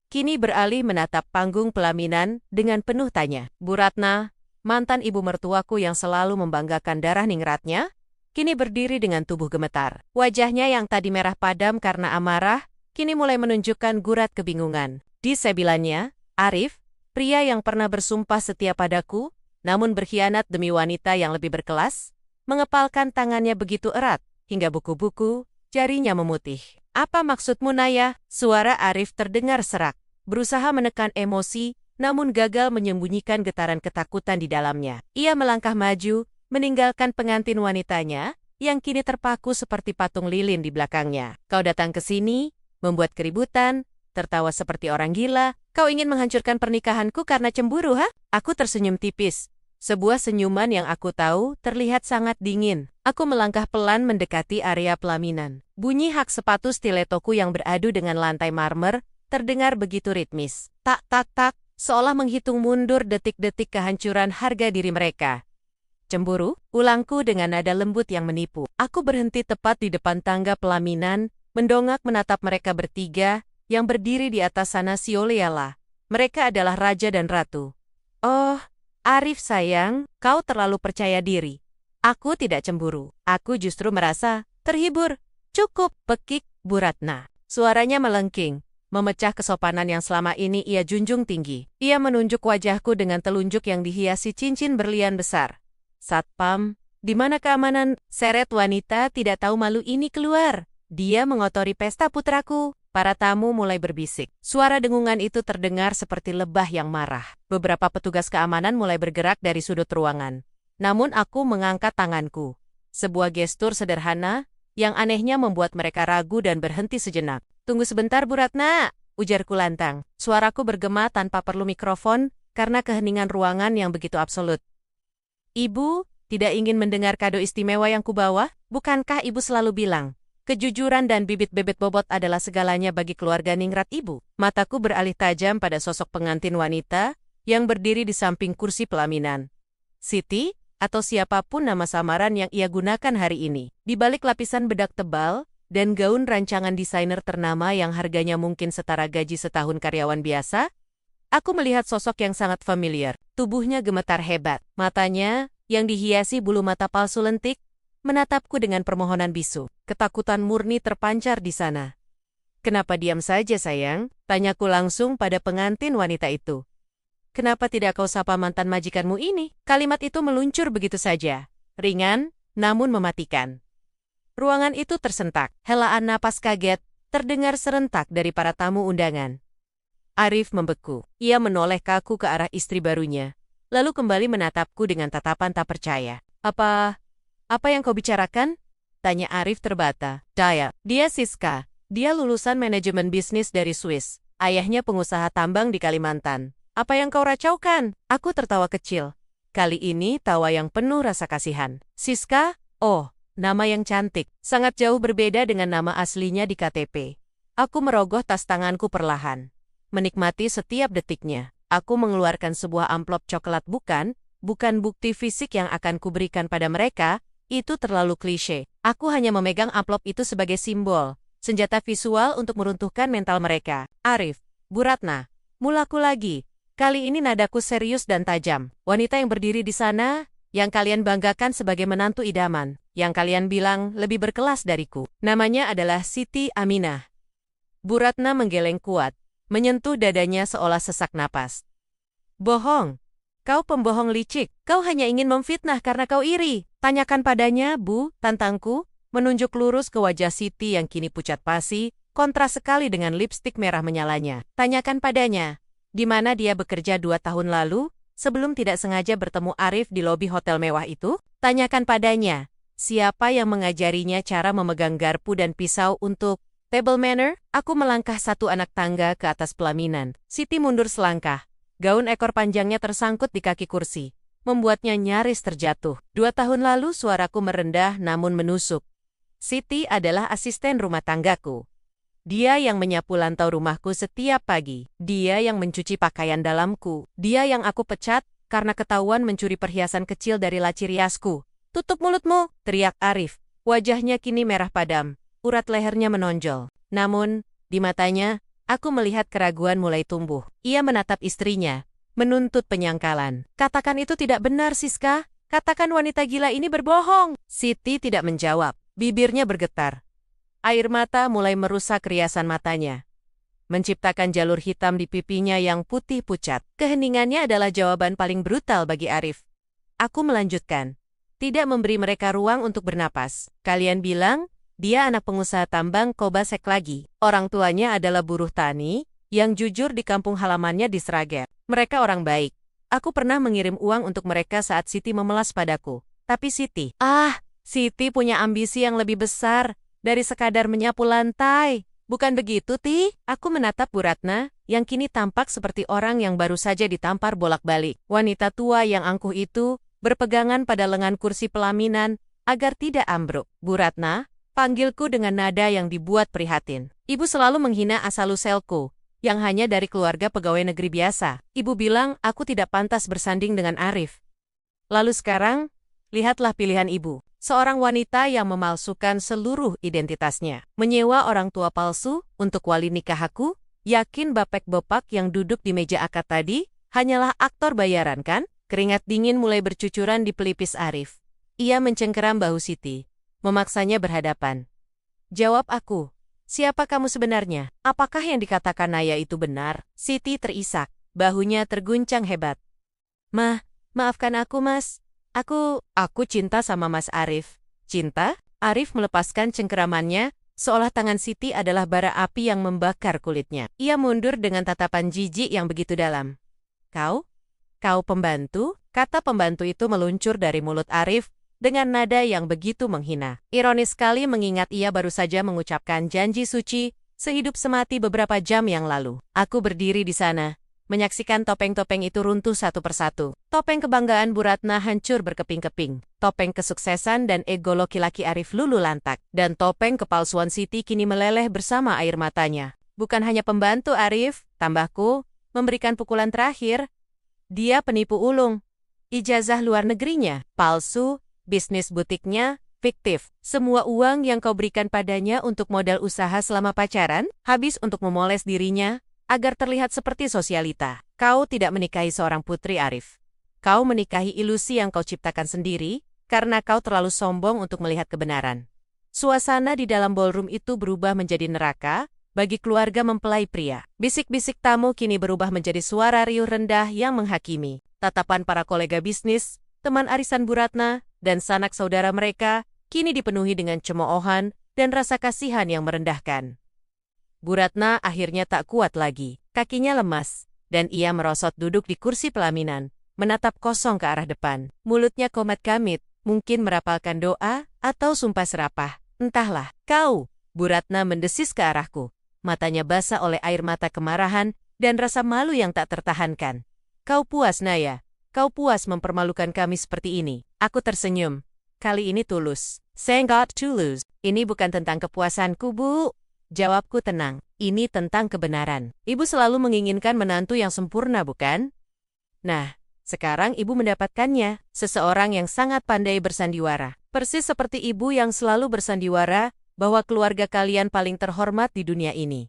kini beralih menatap panggung pelaminan dengan penuh tanya. Bu Ratna, mantan ibu mertuaku yang selalu membanggakan darah ningratnya, kini berdiri dengan tubuh gemetar. Wajahnya yang tadi merah padam karena amarah, kini mulai menunjukkan gurat kebingungan. Di sebilannya, Arif, pria yang pernah bersumpah setia padaku, namun berkhianat demi wanita yang lebih berkelas, mengepalkan tangannya begitu erat, hingga buku-buku, jarinya memutih. Apa maksudmu, Naya? Suara Arif terdengar serak, berusaha menekan emosi, namun gagal menyembunyikan getaran ketakutan di dalamnya. Ia melangkah maju, meninggalkan pengantin wanitanya, yang kini terpaku seperti patung lilin di belakangnya. Kau datang ke sini, membuat keributan, tertawa seperti orang gila. Kau ingin menghancurkan pernikahanku karena cemburu, ha? Aku tersenyum tipis. Sebuah senyuman yang aku tahu terlihat sangat dingin. Aku melangkah pelan mendekati area pelaminan. Bunyi hak sepatu stiletoku yang beradu dengan lantai marmer terdengar begitu ritmis. Tak, tak, tak. seolah menghitung mundur detik-detik kehancuran harga diri mereka. Cemburu, ulangku dengan nada lembut yang menipu. Aku berhenti tepat di depan tangga pelaminan, mendongak menatap mereka bertiga, yang berdiri di atas sana sioleala. Mereka adalah raja dan ratu. Oh, Arif sayang, kau terlalu percaya diri. Aku tidak cemburu. Aku justru merasa terhibur. Cukup, pekik Bu Ratna. Suaranya melengking, memecah kesopanan yang selama ini ia junjung tinggi. Ia menunjuk wajahku dengan telunjuk yang dihiasi cincin berlian besar. Satpam, di mana keamanan? Seret wanita tidak tahu malu ini keluar. Dia mengotori pesta putraku. Para tamu mulai berbisik. Suara dengungan itu terdengar seperti lebah yang marah. Beberapa petugas keamanan mulai bergerak dari sudut ruangan. Namun aku mengangkat tanganku. Sebuah gestur sederhana, yang anehnya membuat mereka ragu dan berhenti sejenak. Tunggu sebentar Bu Ratna, ujarku lantang. Suaraku bergema tanpa perlu mikrofon, karena keheningan ruangan yang begitu absolut. Ibu, tidak ingin mendengar kado istimewa yang kubawa? Bukankah ibu selalu bilang, kejujuran dan bibit bebek bobot adalah segalanya bagi keluarga ningrat ibu? Mataku beralih tajam pada sosok pengantin wanita, yang berdiri di samping kursi pelaminan. Siti, atau siapapun nama samaran yang ia gunakan hari ini. Di balik lapisan bedak tebal, dan gaun rancangan desainer ternama yang harganya mungkin setara gaji setahun karyawan biasa, aku melihat sosok yang sangat familiar. Tubuhnya gemetar hebat. Matanya, yang dihiasi bulu mata palsu lentik, menatapku dengan permohonan bisu. Ketakutan murni terpancar di sana. Kenapa diam saja sayang? Tanyaku langsung pada pengantin wanita itu. Kenapa tidak kau sapa mantan majikanmu ini? Kalimat itu meluncur begitu saja. Ringan, namun mematikan. Ruangan itu tersentak. Helaan napas kaget, terdengar serentak dari para tamu undangan. Arif membeku. Ia menoleh kaku ke arah istri barunya. Lalu kembali menatapku dengan tatapan tak percaya. Apa yang kau bicarakan? Tanya Arif terbata. Dia Siska. Dia lulusan manajemen bisnis dari Swiss. Ayahnya pengusaha tambang di Kalimantan. Apa yang kau racaukan? Aku tertawa kecil. Kali ini tawa yang penuh rasa kasihan. Siska? Oh, nama yang cantik. Sangat jauh berbeda dengan nama aslinya di KTP. Aku merogoh tas tanganku perlahan. Menikmati setiap detiknya. Aku mengeluarkan sebuah amplop coklat bukan bukti fisik yang akan kuberikan pada mereka, itu terlalu klise. Aku hanya memegang amplop itu sebagai simbol, senjata visual untuk meruntuhkan mental mereka. Arif, Bu Ratna, mulaku lagi. Kali ini nadaku serius dan tajam. Wanita yang berdiri di sana, yang kalian banggakan sebagai menantu idaman, yang kalian bilang lebih berkelas dariku. Namanya adalah Siti Aminah. Bu Ratna menggeleng kuat, menyentuh dadanya seolah sesak napas. Bohong. Kau pembohong licik. Kau hanya ingin memfitnah karena kau iri. Tanyakan padanya, Bu, tantangku, menunjuk lurus ke wajah Siti yang kini pucat pasi, kontras sekali dengan lipstik merah menyalanya. Tanyakan padanya, di mana dia bekerja 2 tahun lalu, sebelum tidak sengaja bertemu Arif di lobi hotel mewah itu? Tanyakan padanya, siapa yang mengajarinya cara memegang garpu dan pisau untuk table manner? Aku melangkah 1 anak tangga ke atas pelaminan. Siti mundur selangkah. Gaun ekor panjangnya tersangkut di kaki kursi, membuatnya nyaris terjatuh. 2 tahun lalu suaraku merendah namun menusuk. Siti adalah asisten rumah tanggaku. Dia yang menyapu lantai rumahku setiap pagi. Dia yang mencuci pakaian dalamku. Dia yang aku pecat karena ketahuan mencuri perhiasan kecil dari laci riasku. Tutup mulutmu, teriak Arif. Wajahnya kini merah padam. Urat lehernya menonjol. Namun, di matanya, aku melihat keraguan mulai tumbuh. Ia menatap istrinya, menuntut penyangkalan. Katakan itu tidak benar, Siska. Katakan wanita gila ini berbohong. Siti tidak menjawab. Bibirnya bergetar. Air mata mulai merusak riasan matanya, menciptakan jalur hitam di pipinya yang putih pucat. Keheningannya adalah jawaban paling brutal bagi Arif. Aku melanjutkan. Tidak memberi mereka ruang untuk bernapas. Kalian bilang, dia anak pengusaha tambang Kobasek lagi. Orang tuanya adalah buruh tani, yang jujur di kampung halamannya di Sragen. Mereka orang baik. Aku pernah mengirim uang untuk mereka saat Siti memelas padaku. Tapi Siti punya ambisi yang lebih besar dari sekadar menyapu lantai. Bukan begitu, Ti? Aku menatap Bu Ratna, yang kini tampak seperti orang yang baru saja ditampar bolak-balik. Wanita tua yang angkuh itu, berpegangan pada lengan kursi pelaminan, agar tidak ambruk. Bu Ratna, panggilku dengan nada yang dibuat prihatin. Ibu selalu menghina asal-usulku, yang hanya dari keluarga pegawai negeri biasa. Ibu bilang aku tidak pantas bersanding dengan Arif. Lalu sekarang, lihatlah pilihan ibu. Seorang wanita yang memalsukan seluruh identitasnya. Menyewa orang tua palsu untuk wali nikah aku? Yakin bapek-bepak yang duduk di meja akad tadi hanyalah aktor bayaran kan? Keringat dingin mulai bercucuran di pelipis Arif. Ia mencengkeram bahu Siti, memaksanya berhadapan. Jawab aku, siapa kamu sebenarnya? Apakah yang dikatakan Naya itu benar? Siti terisak, bahunya terguncang hebat. Maafkan aku mas. Aku cinta sama Mas Arif. Cinta? Arif melepaskan cengkeramannya, seolah tangan Siti adalah bara api yang membakar kulitnya. Ia mundur dengan tatapan jijik yang begitu dalam. Kau pembantu? Kata pembantu itu meluncur dari mulut Arif dengan nada yang begitu menghina. Ironis sekali mengingat ia baru saja mengucapkan janji suci sehidup semati beberapa jam yang lalu. Aku berdiri di sana, menyaksikan topeng-topeng itu runtuh satu persatu. Topeng kebanggaan Bu Ratna hancur berkeping-keping. Topeng kesuksesan dan ego laki-laki Arif luluh lantak. Dan topeng kepalsuan Siti kini meleleh bersama air matanya. Bukan hanya pembantu Arif, tambahku, memberikan pukulan terakhir. Dia penipu ulung. Ijazah luar negerinya, palsu, bisnis butiknya, fiktif. Semua uang yang kau berikan padanya untuk modal usaha selama pacaran, habis untuk memoles dirinya, agar terlihat seperti sosialita. Kau tidak menikahi seorang putri Arif. Kau menikahi ilusi yang kau ciptakan sendiri, karena kau terlalu sombong untuk melihat kebenaran. Suasana di dalam ballroom itu berubah menjadi neraka, bagi keluarga mempelai pria. Bisik-bisik tamu kini berubah menjadi suara riuh rendah yang menghakimi. Tatapan para kolega bisnis, teman arisan Bu Ratna, dan sanak saudara mereka, kini dipenuhi dengan cemoohan dan rasa kasihan yang merendahkan. Bu Ratna akhirnya tak kuat lagi. Kakinya lemas, dan ia merosot duduk di kursi pelaminan, menatap kosong ke arah depan. Mulutnya komat kamit, mungkin merapalkan doa atau sumpah serapah. Entahlah. Kau, Bu Ratna mendesis ke arahku. Matanya basah oleh air mata kemarahan dan rasa malu yang tak tertahankan. Kau puas, Naya? Kau puas mempermalukan kami seperti ini? Aku tersenyum. Kali ini tulus. Saya nggak tulus. Ini bukan tentang kepuasanku, Bu. Jawabku tenang, ini tentang kebenaran. Ibu selalu menginginkan menantu yang sempurna, bukan? Nah, sekarang ibu mendapatkannya, seseorang yang sangat pandai bersandiwara. Persis seperti ibu yang selalu bersandiwara bahwa keluarga kalian paling terhormat di dunia ini.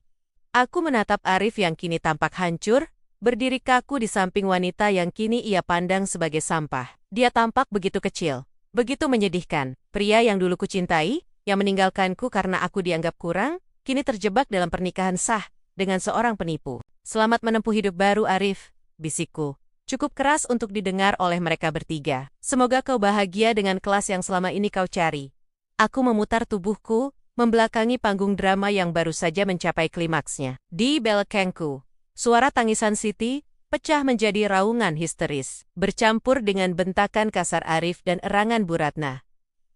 Aku menatap Arif yang kini tampak hancur, berdiri kaku di samping wanita yang kini ia pandang sebagai sampah. Dia tampak begitu kecil, begitu menyedihkan. Pria yang dulu kucintai, yang meninggalkanku karena aku dianggap kurang, kini terjebak dalam pernikahan sah dengan seorang penipu. Selamat menempuh hidup baru, Arif, bisikku. Cukup keras untuk didengar oleh mereka bertiga. Semoga kau bahagia dengan kelas yang selama ini kau cari. Aku memutar tubuhku, membelakangi panggung drama yang baru saja mencapai klimaksnya. Di belakangku, suara tangisan Siti pecah menjadi raungan histeris, bercampur dengan bentakan kasar Arif dan erangan Bu Ratna.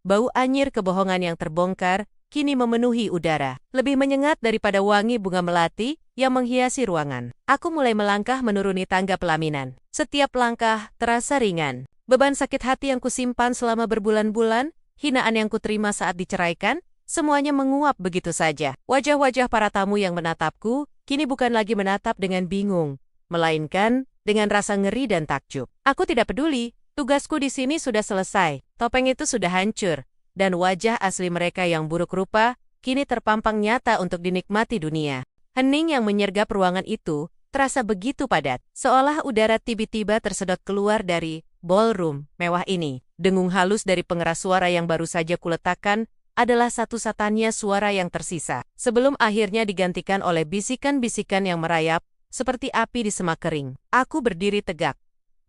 Bau anyir kebohongan yang terbongkar kini memenuhi udara, lebih menyengat daripada wangi bunga melati yang menghiasi ruangan. Aku mulai melangkah menuruni tangga pelaminan. Setiap langkah terasa ringan. Beban sakit hati yang kusimpan selama berbulan-bulan, hinaan yang kuterima saat diceraikan, semuanya menguap begitu saja. Wajah-wajah para tamu yang menatapku, kini bukan lagi menatap dengan bingung, melainkan dengan rasa ngeri dan takjub. Aku tidak peduli, tugasku di sini sudah selesai, topeng itu sudah hancur, dan wajah asli mereka yang buruk rupa kini terpampang nyata untuk dinikmati dunia. Hening yang menyergap ruangan itu terasa begitu padat, seolah udara tiba-tiba tersedot keluar dari ballroom mewah ini. Dengung halus dari pengeras suara yang baru saja kuletakkan adalah satu-satunya suara yang tersisa, sebelum akhirnya digantikan oleh bisikan-bisikan yang merayap seperti api di semak kering. Aku berdiri tegak,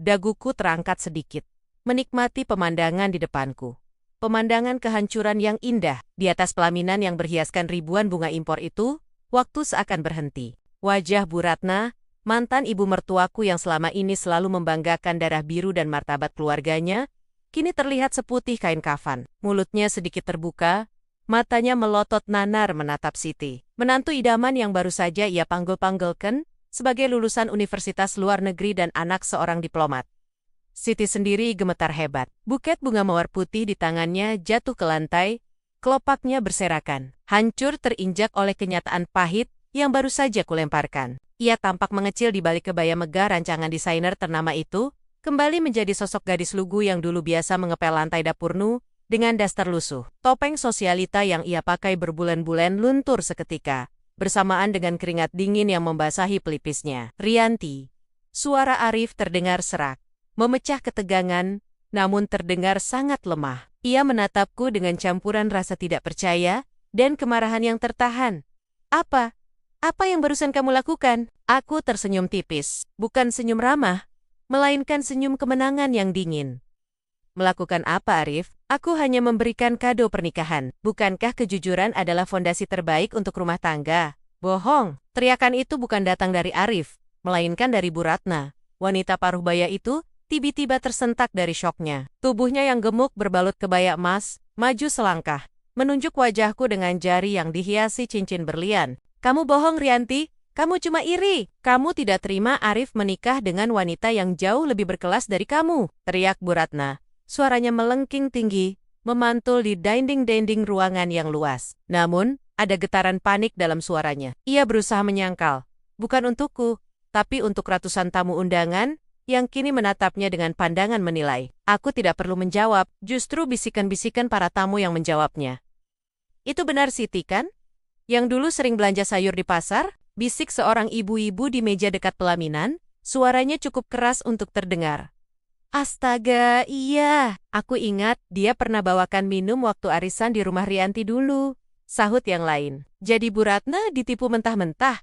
daguku terangkat sedikit, menikmati pemandangan di depanku. Pemandangan kehancuran yang indah. Di atas pelaminan yang berhiaskan ribuan bunga impor itu, waktu seakan berhenti. Wajah Bu Ratna, mantan ibu mertuaku yang selama ini selalu membanggakan darah biru dan martabat keluarganya, kini terlihat seputih kain kafan. Mulutnya sedikit terbuka, matanya melotot nanar menatap Siti. Menantu idaman yang baru saja ia panggil-panggilkan sebagai lulusan universitas luar negeri dan anak seorang diplomat. Siti sendiri gemetar hebat. Buket bunga mawar putih di tangannya jatuh ke lantai, kelopaknya berserakan. Hancur terinjak oleh kenyataan pahit yang baru saja kulemparkan. Ia tampak mengecil di balik kebaya megah rancangan desainer ternama itu, kembali menjadi sosok gadis lugu yang dulu biasa mengepel lantai dapur Nu, dengan daster lusuh. Topeng sosialita yang ia pakai berbulan-bulan luntur seketika, bersamaan dengan keringat dingin yang membasahi pelipisnya. Rianti. Suara Arif terdengar serak, memecah ketegangan, namun terdengar sangat lemah. Ia menatapku dengan campuran rasa tidak percaya dan kemarahan yang tertahan. Apa? Apa yang barusan kamu lakukan? Aku tersenyum tipis, bukan senyum ramah, melainkan senyum kemenangan yang dingin. Melakukan apa, Arif? Aku hanya memberikan kado pernikahan. Bukankah kejujuran adalah fondasi terbaik untuk rumah tangga? Bohong. Teriakan itu bukan datang dari Arif, melainkan dari Bu Ratna. Wanita paruh baya itu tiba-tiba tersentak dari syoknya. Tubuhnya yang gemuk berbalut kebaya emas, maju selangkah, menunjuk wajahku dengan jari yang dihiasi cincin berlian. Kamu bohong, Rianti. Kamu cuma iri. Kamu tidak terima Arif menikah dengan wanita yang jauh lebih berkelas dari kamu, teriak Bu Ratna. Suaranya melengking tinggi, memantul di dinding-dinding ruangan yang luas. Namun, ada getaran panik dalam suaranya. Ia berusaha menyangkal. Bukan untukku, tapi untuk ratusan tamu undangan yang kini menatapnya dengan pandangan menilai. Aku tidak perlu menjawab, justru bisikan-bisikan para tamu yang menjawabnya. Itu benar Siti kan? Yang dulu sering belanja sayur di pasar? Bisik seorang ibu-ibu di meja dekat pelaminan, suaranya cukup keras untuk terdengar. Astaga, iya. Aku ingat dia pernah bawakan minum waktu arisan di rumah Rianti dulu. Sahut yang lain. Jadi Bu Ratna ditipu mentah-mentah.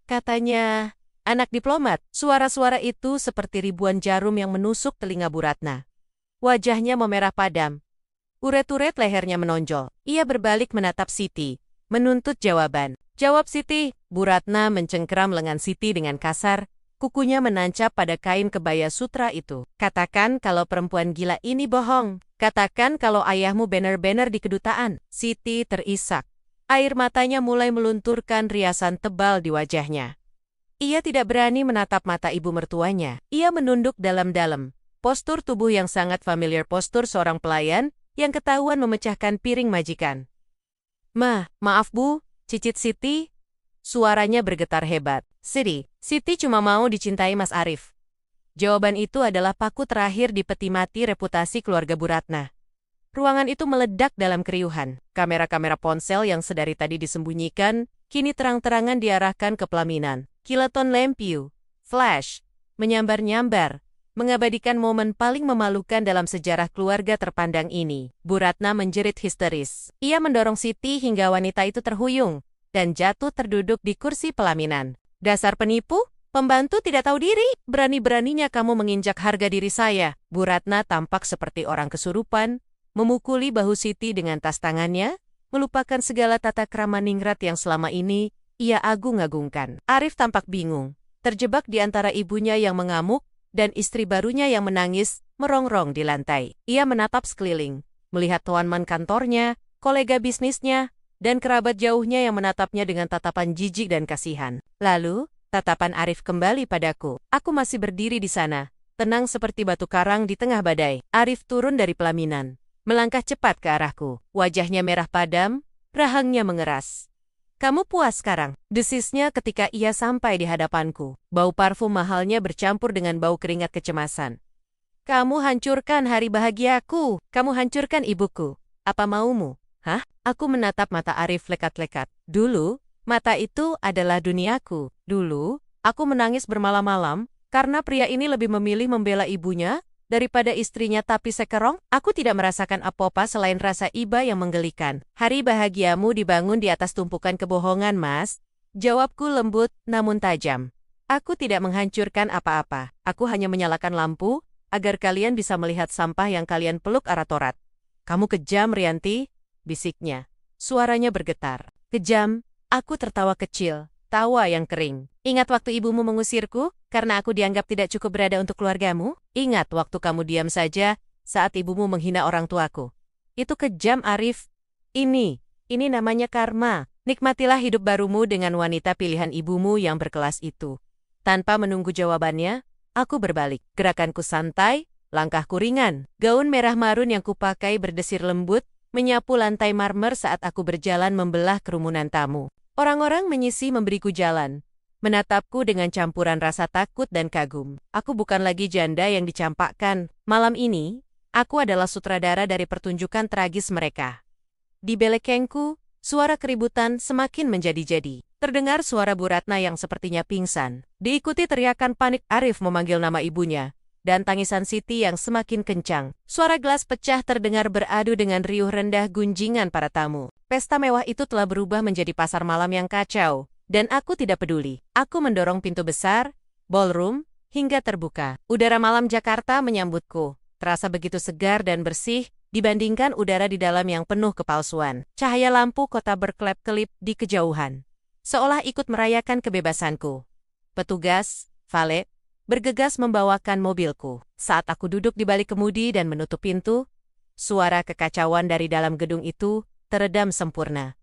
Katanya, anak diplomat. Suara-suara itu seperti ribuan jarum yang menusuk telinga Bu Ratna. Wajahnya memerah padam. Uret-uret lehernya menonjol. Ia berbalik menatap Siti, menuntut jawaban. Jawab Siti. Bu Ratna mencengkeram lengan Siti dengan kasar, kukunya menancap pada kain kebaya sutra itu. Katakan kalau perempuan gila ini bohong. Katakan kalau ayahmu banner-banner di kedutaan. Siti terisak. Air matanya mulai melunturkan riasan tebal di wajahnya. Ia tidak berani menatap mata ibu mertuanya. Ia menunduk dalam-dalam. Postur tubuh yang sangat familiar postur seorang pelayan yang ketahuan memecahkan piring majikan. Maaf Bu, cicit Siti. Suaranya bergetar hebat. Siti cuma mau dicintai Mas Arif. Jawaban itu adalah paku terakhir di peti mati reputasi keluarga Bu Ratna. Ruangan itu meledak dalam keriuhan. Kamera-kamera ponsel yang sedari tadi disembunyikan, kini terang-terangan diarahkan ke pelaminan. Kiloton lampu, flash, menyambar-nyambar, mengabadikan momen paling memalukan dalam sejarah keluarga terpandang ini. Bu Ratna menjerit histeris. Ia mendorong Siti hingga wanita itu terhuyung dan jatuh terduduk di kursi pelaminan. Dasar penipu, pembantu tidak tahu diri, berani-beraninya kamu menginjak harga diri saya. Bu Ratna tampak seperti orang kesurupan, memukuli bahu Siti dengan tas tangannya, melupakan segala tata krama ningrat yang selama ini ia agung-agungkan. Arif tampak bingung, terjebak di antara ibunya yang mengamuk dan istri barunya yang menangis merongrong di lantai. Ia menatap sekeliling, melihat tuanman kantornya, kolega bisnisnya, dan kerabat jauhnya yang menatapnya dengan tatapan jijik dan kasihan. Lalu, tatapan Arif kembali padaku. Aku masih berdiri di sana, tenang seperti batu karang di tengah badai. Arif turun dari pelaminan, melangkah cepat ke arahku. Wajahnya merah padam, rahangnya mengeras. Kamu puas sekarang? Desisnya ketika ia sampai di hadapanku. Bau parfum mahalnya bercampur dengan bau keringat kecemasan. Kamu hancurkan hari bahagiaku. Kamu hancurkan ibuku. Apa maumu? Hah? Aku menatap mata Arif lekat-lekat. Dulu, mata itu adalah duniaku. Dulu, aku menangis bermalam-malam karena pria ini lebih memilih membela ibunya daripada istrinya, tapi sekarang aku tidak merasakan apa-apa selain rasa iba yang menggelikan. Hari bahagiamu dibangun di atas tumpukan kebohongan, Mas. Jawabku lembut namun tajam. Aku tidak menghancurkan apa-apa. Aku hanya menyalakan lampu agar kalian bisa melihat sampah yang kalian peluk aratorat. Kamu kejam, Rianti, bisiknya. Suaranya bergetar. Kejam, aku tertawa kecil, tawa yang kering. Ingat waktu ibumu mengusirku karena aku dianggap tidak cukup berada untuk keluargamu? Ingat waktu kamu diam saja saat ibumu menghina orang tuaku? Itu kejam, Arif. Ini namanya karma. Nikmatilah hidup barumu dengan wanita pilihan ibumu yang berkelas itu. Tanpa menunggu jawabannya, aku berbalik. Gerakanku santai, langkahku ringan. Gaun merah marun yang kupakai berdesir lembut, menyapu lantai marmer saat aku berjalan membelah kerumunan tamu. Orang-orang menyisi memberiku jalan. menatapku dengan campuran rasa takut dan kagum. Aku bukan lagi janda yang dicampakkan. Malam ini, aku adalah sutradara dari pertunjukan tragis mereka. Di belakangku, suara keributan semakin menjadi-jadi. Terdengar suara Bu Ratna yang sepertinya pingsan. Diikuti teriakan panik Arif memanggil nama ibunya. Dan tangisan Siti yang semakin kencang. Suara gelas pecah terdengar beradu dengan riuh rendah gunjingan para tamu. Pesta mewah itu telah berubah menjadi pasar malam yang kacau. Dan aku tidak peduli. Aku mendorong pintu besar, ballroom, hingga terbuka. Udara malam Jakarta menyambutku. Terasa begitu segar dan bersih dibandingkan udara di dalam yang penuh kepalsuan. Cahaya lampu kota berkelap-kelip di kejauhan. Seolah ikut merayakan kebebasanku. Petugas, valet, bergegas membawakan mobilku. Saat aku duduk di balik kemudi dan menutup pintu, suara kekacauan dari dalam gedung itu teredam sempurna.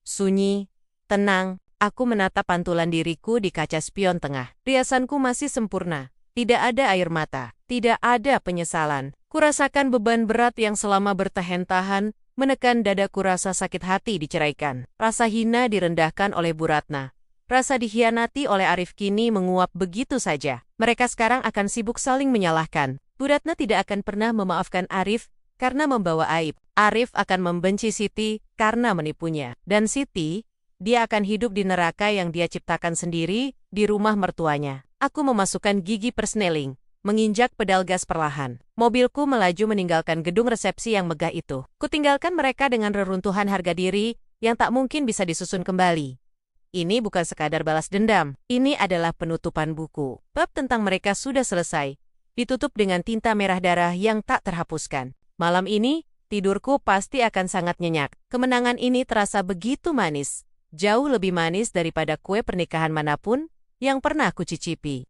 Sunyi, tenang, aku menatap pantulan diriku di kaca spion tengah. Riasanku masih sempurna. Tidak ada air mata, tidak ada penyesalan. Kurasakan beban berat yang selama bertahan-tahan menekan dadaku, rasa sakit hati diceraikan. Rasa hina direndahkan oleh Bu Ratna. Rasa dikhianati oleh Arif kini menguap begitu saja. Mereka sekarang akan sibuk saling menyalahkan. Bu Ratna tidak akan pernah memaafkan Arif karena membawa aib. Arif akan membenci Siti karena menipunya. Dan Siti, dia akan hidup di neraka yang dia ciptakan sendiri di rumah mertuanya. Aku memasukkan gigi persneling, menginjak pedal gas perlahan. Mobilku melaju meninggalkan gedung resepsi yang megah itu. Kutinggalkan mereka dengan reruntuhan harga diri yang tak mungkin bisa disusun kembali. Ini bukan sekadar balas dendam. Ini adalah penutupan buku. Bab tentang mereka sudah selesai. Ditutup dengan tinta merah darah yang tak terhapuskan. Malam ini, tidurku pasti akan sangat nyenyak. Kemenangan ini terasa begitu manis. Jauh lebih manis daripada kue pernikahan manapun yang pernah kucicipi.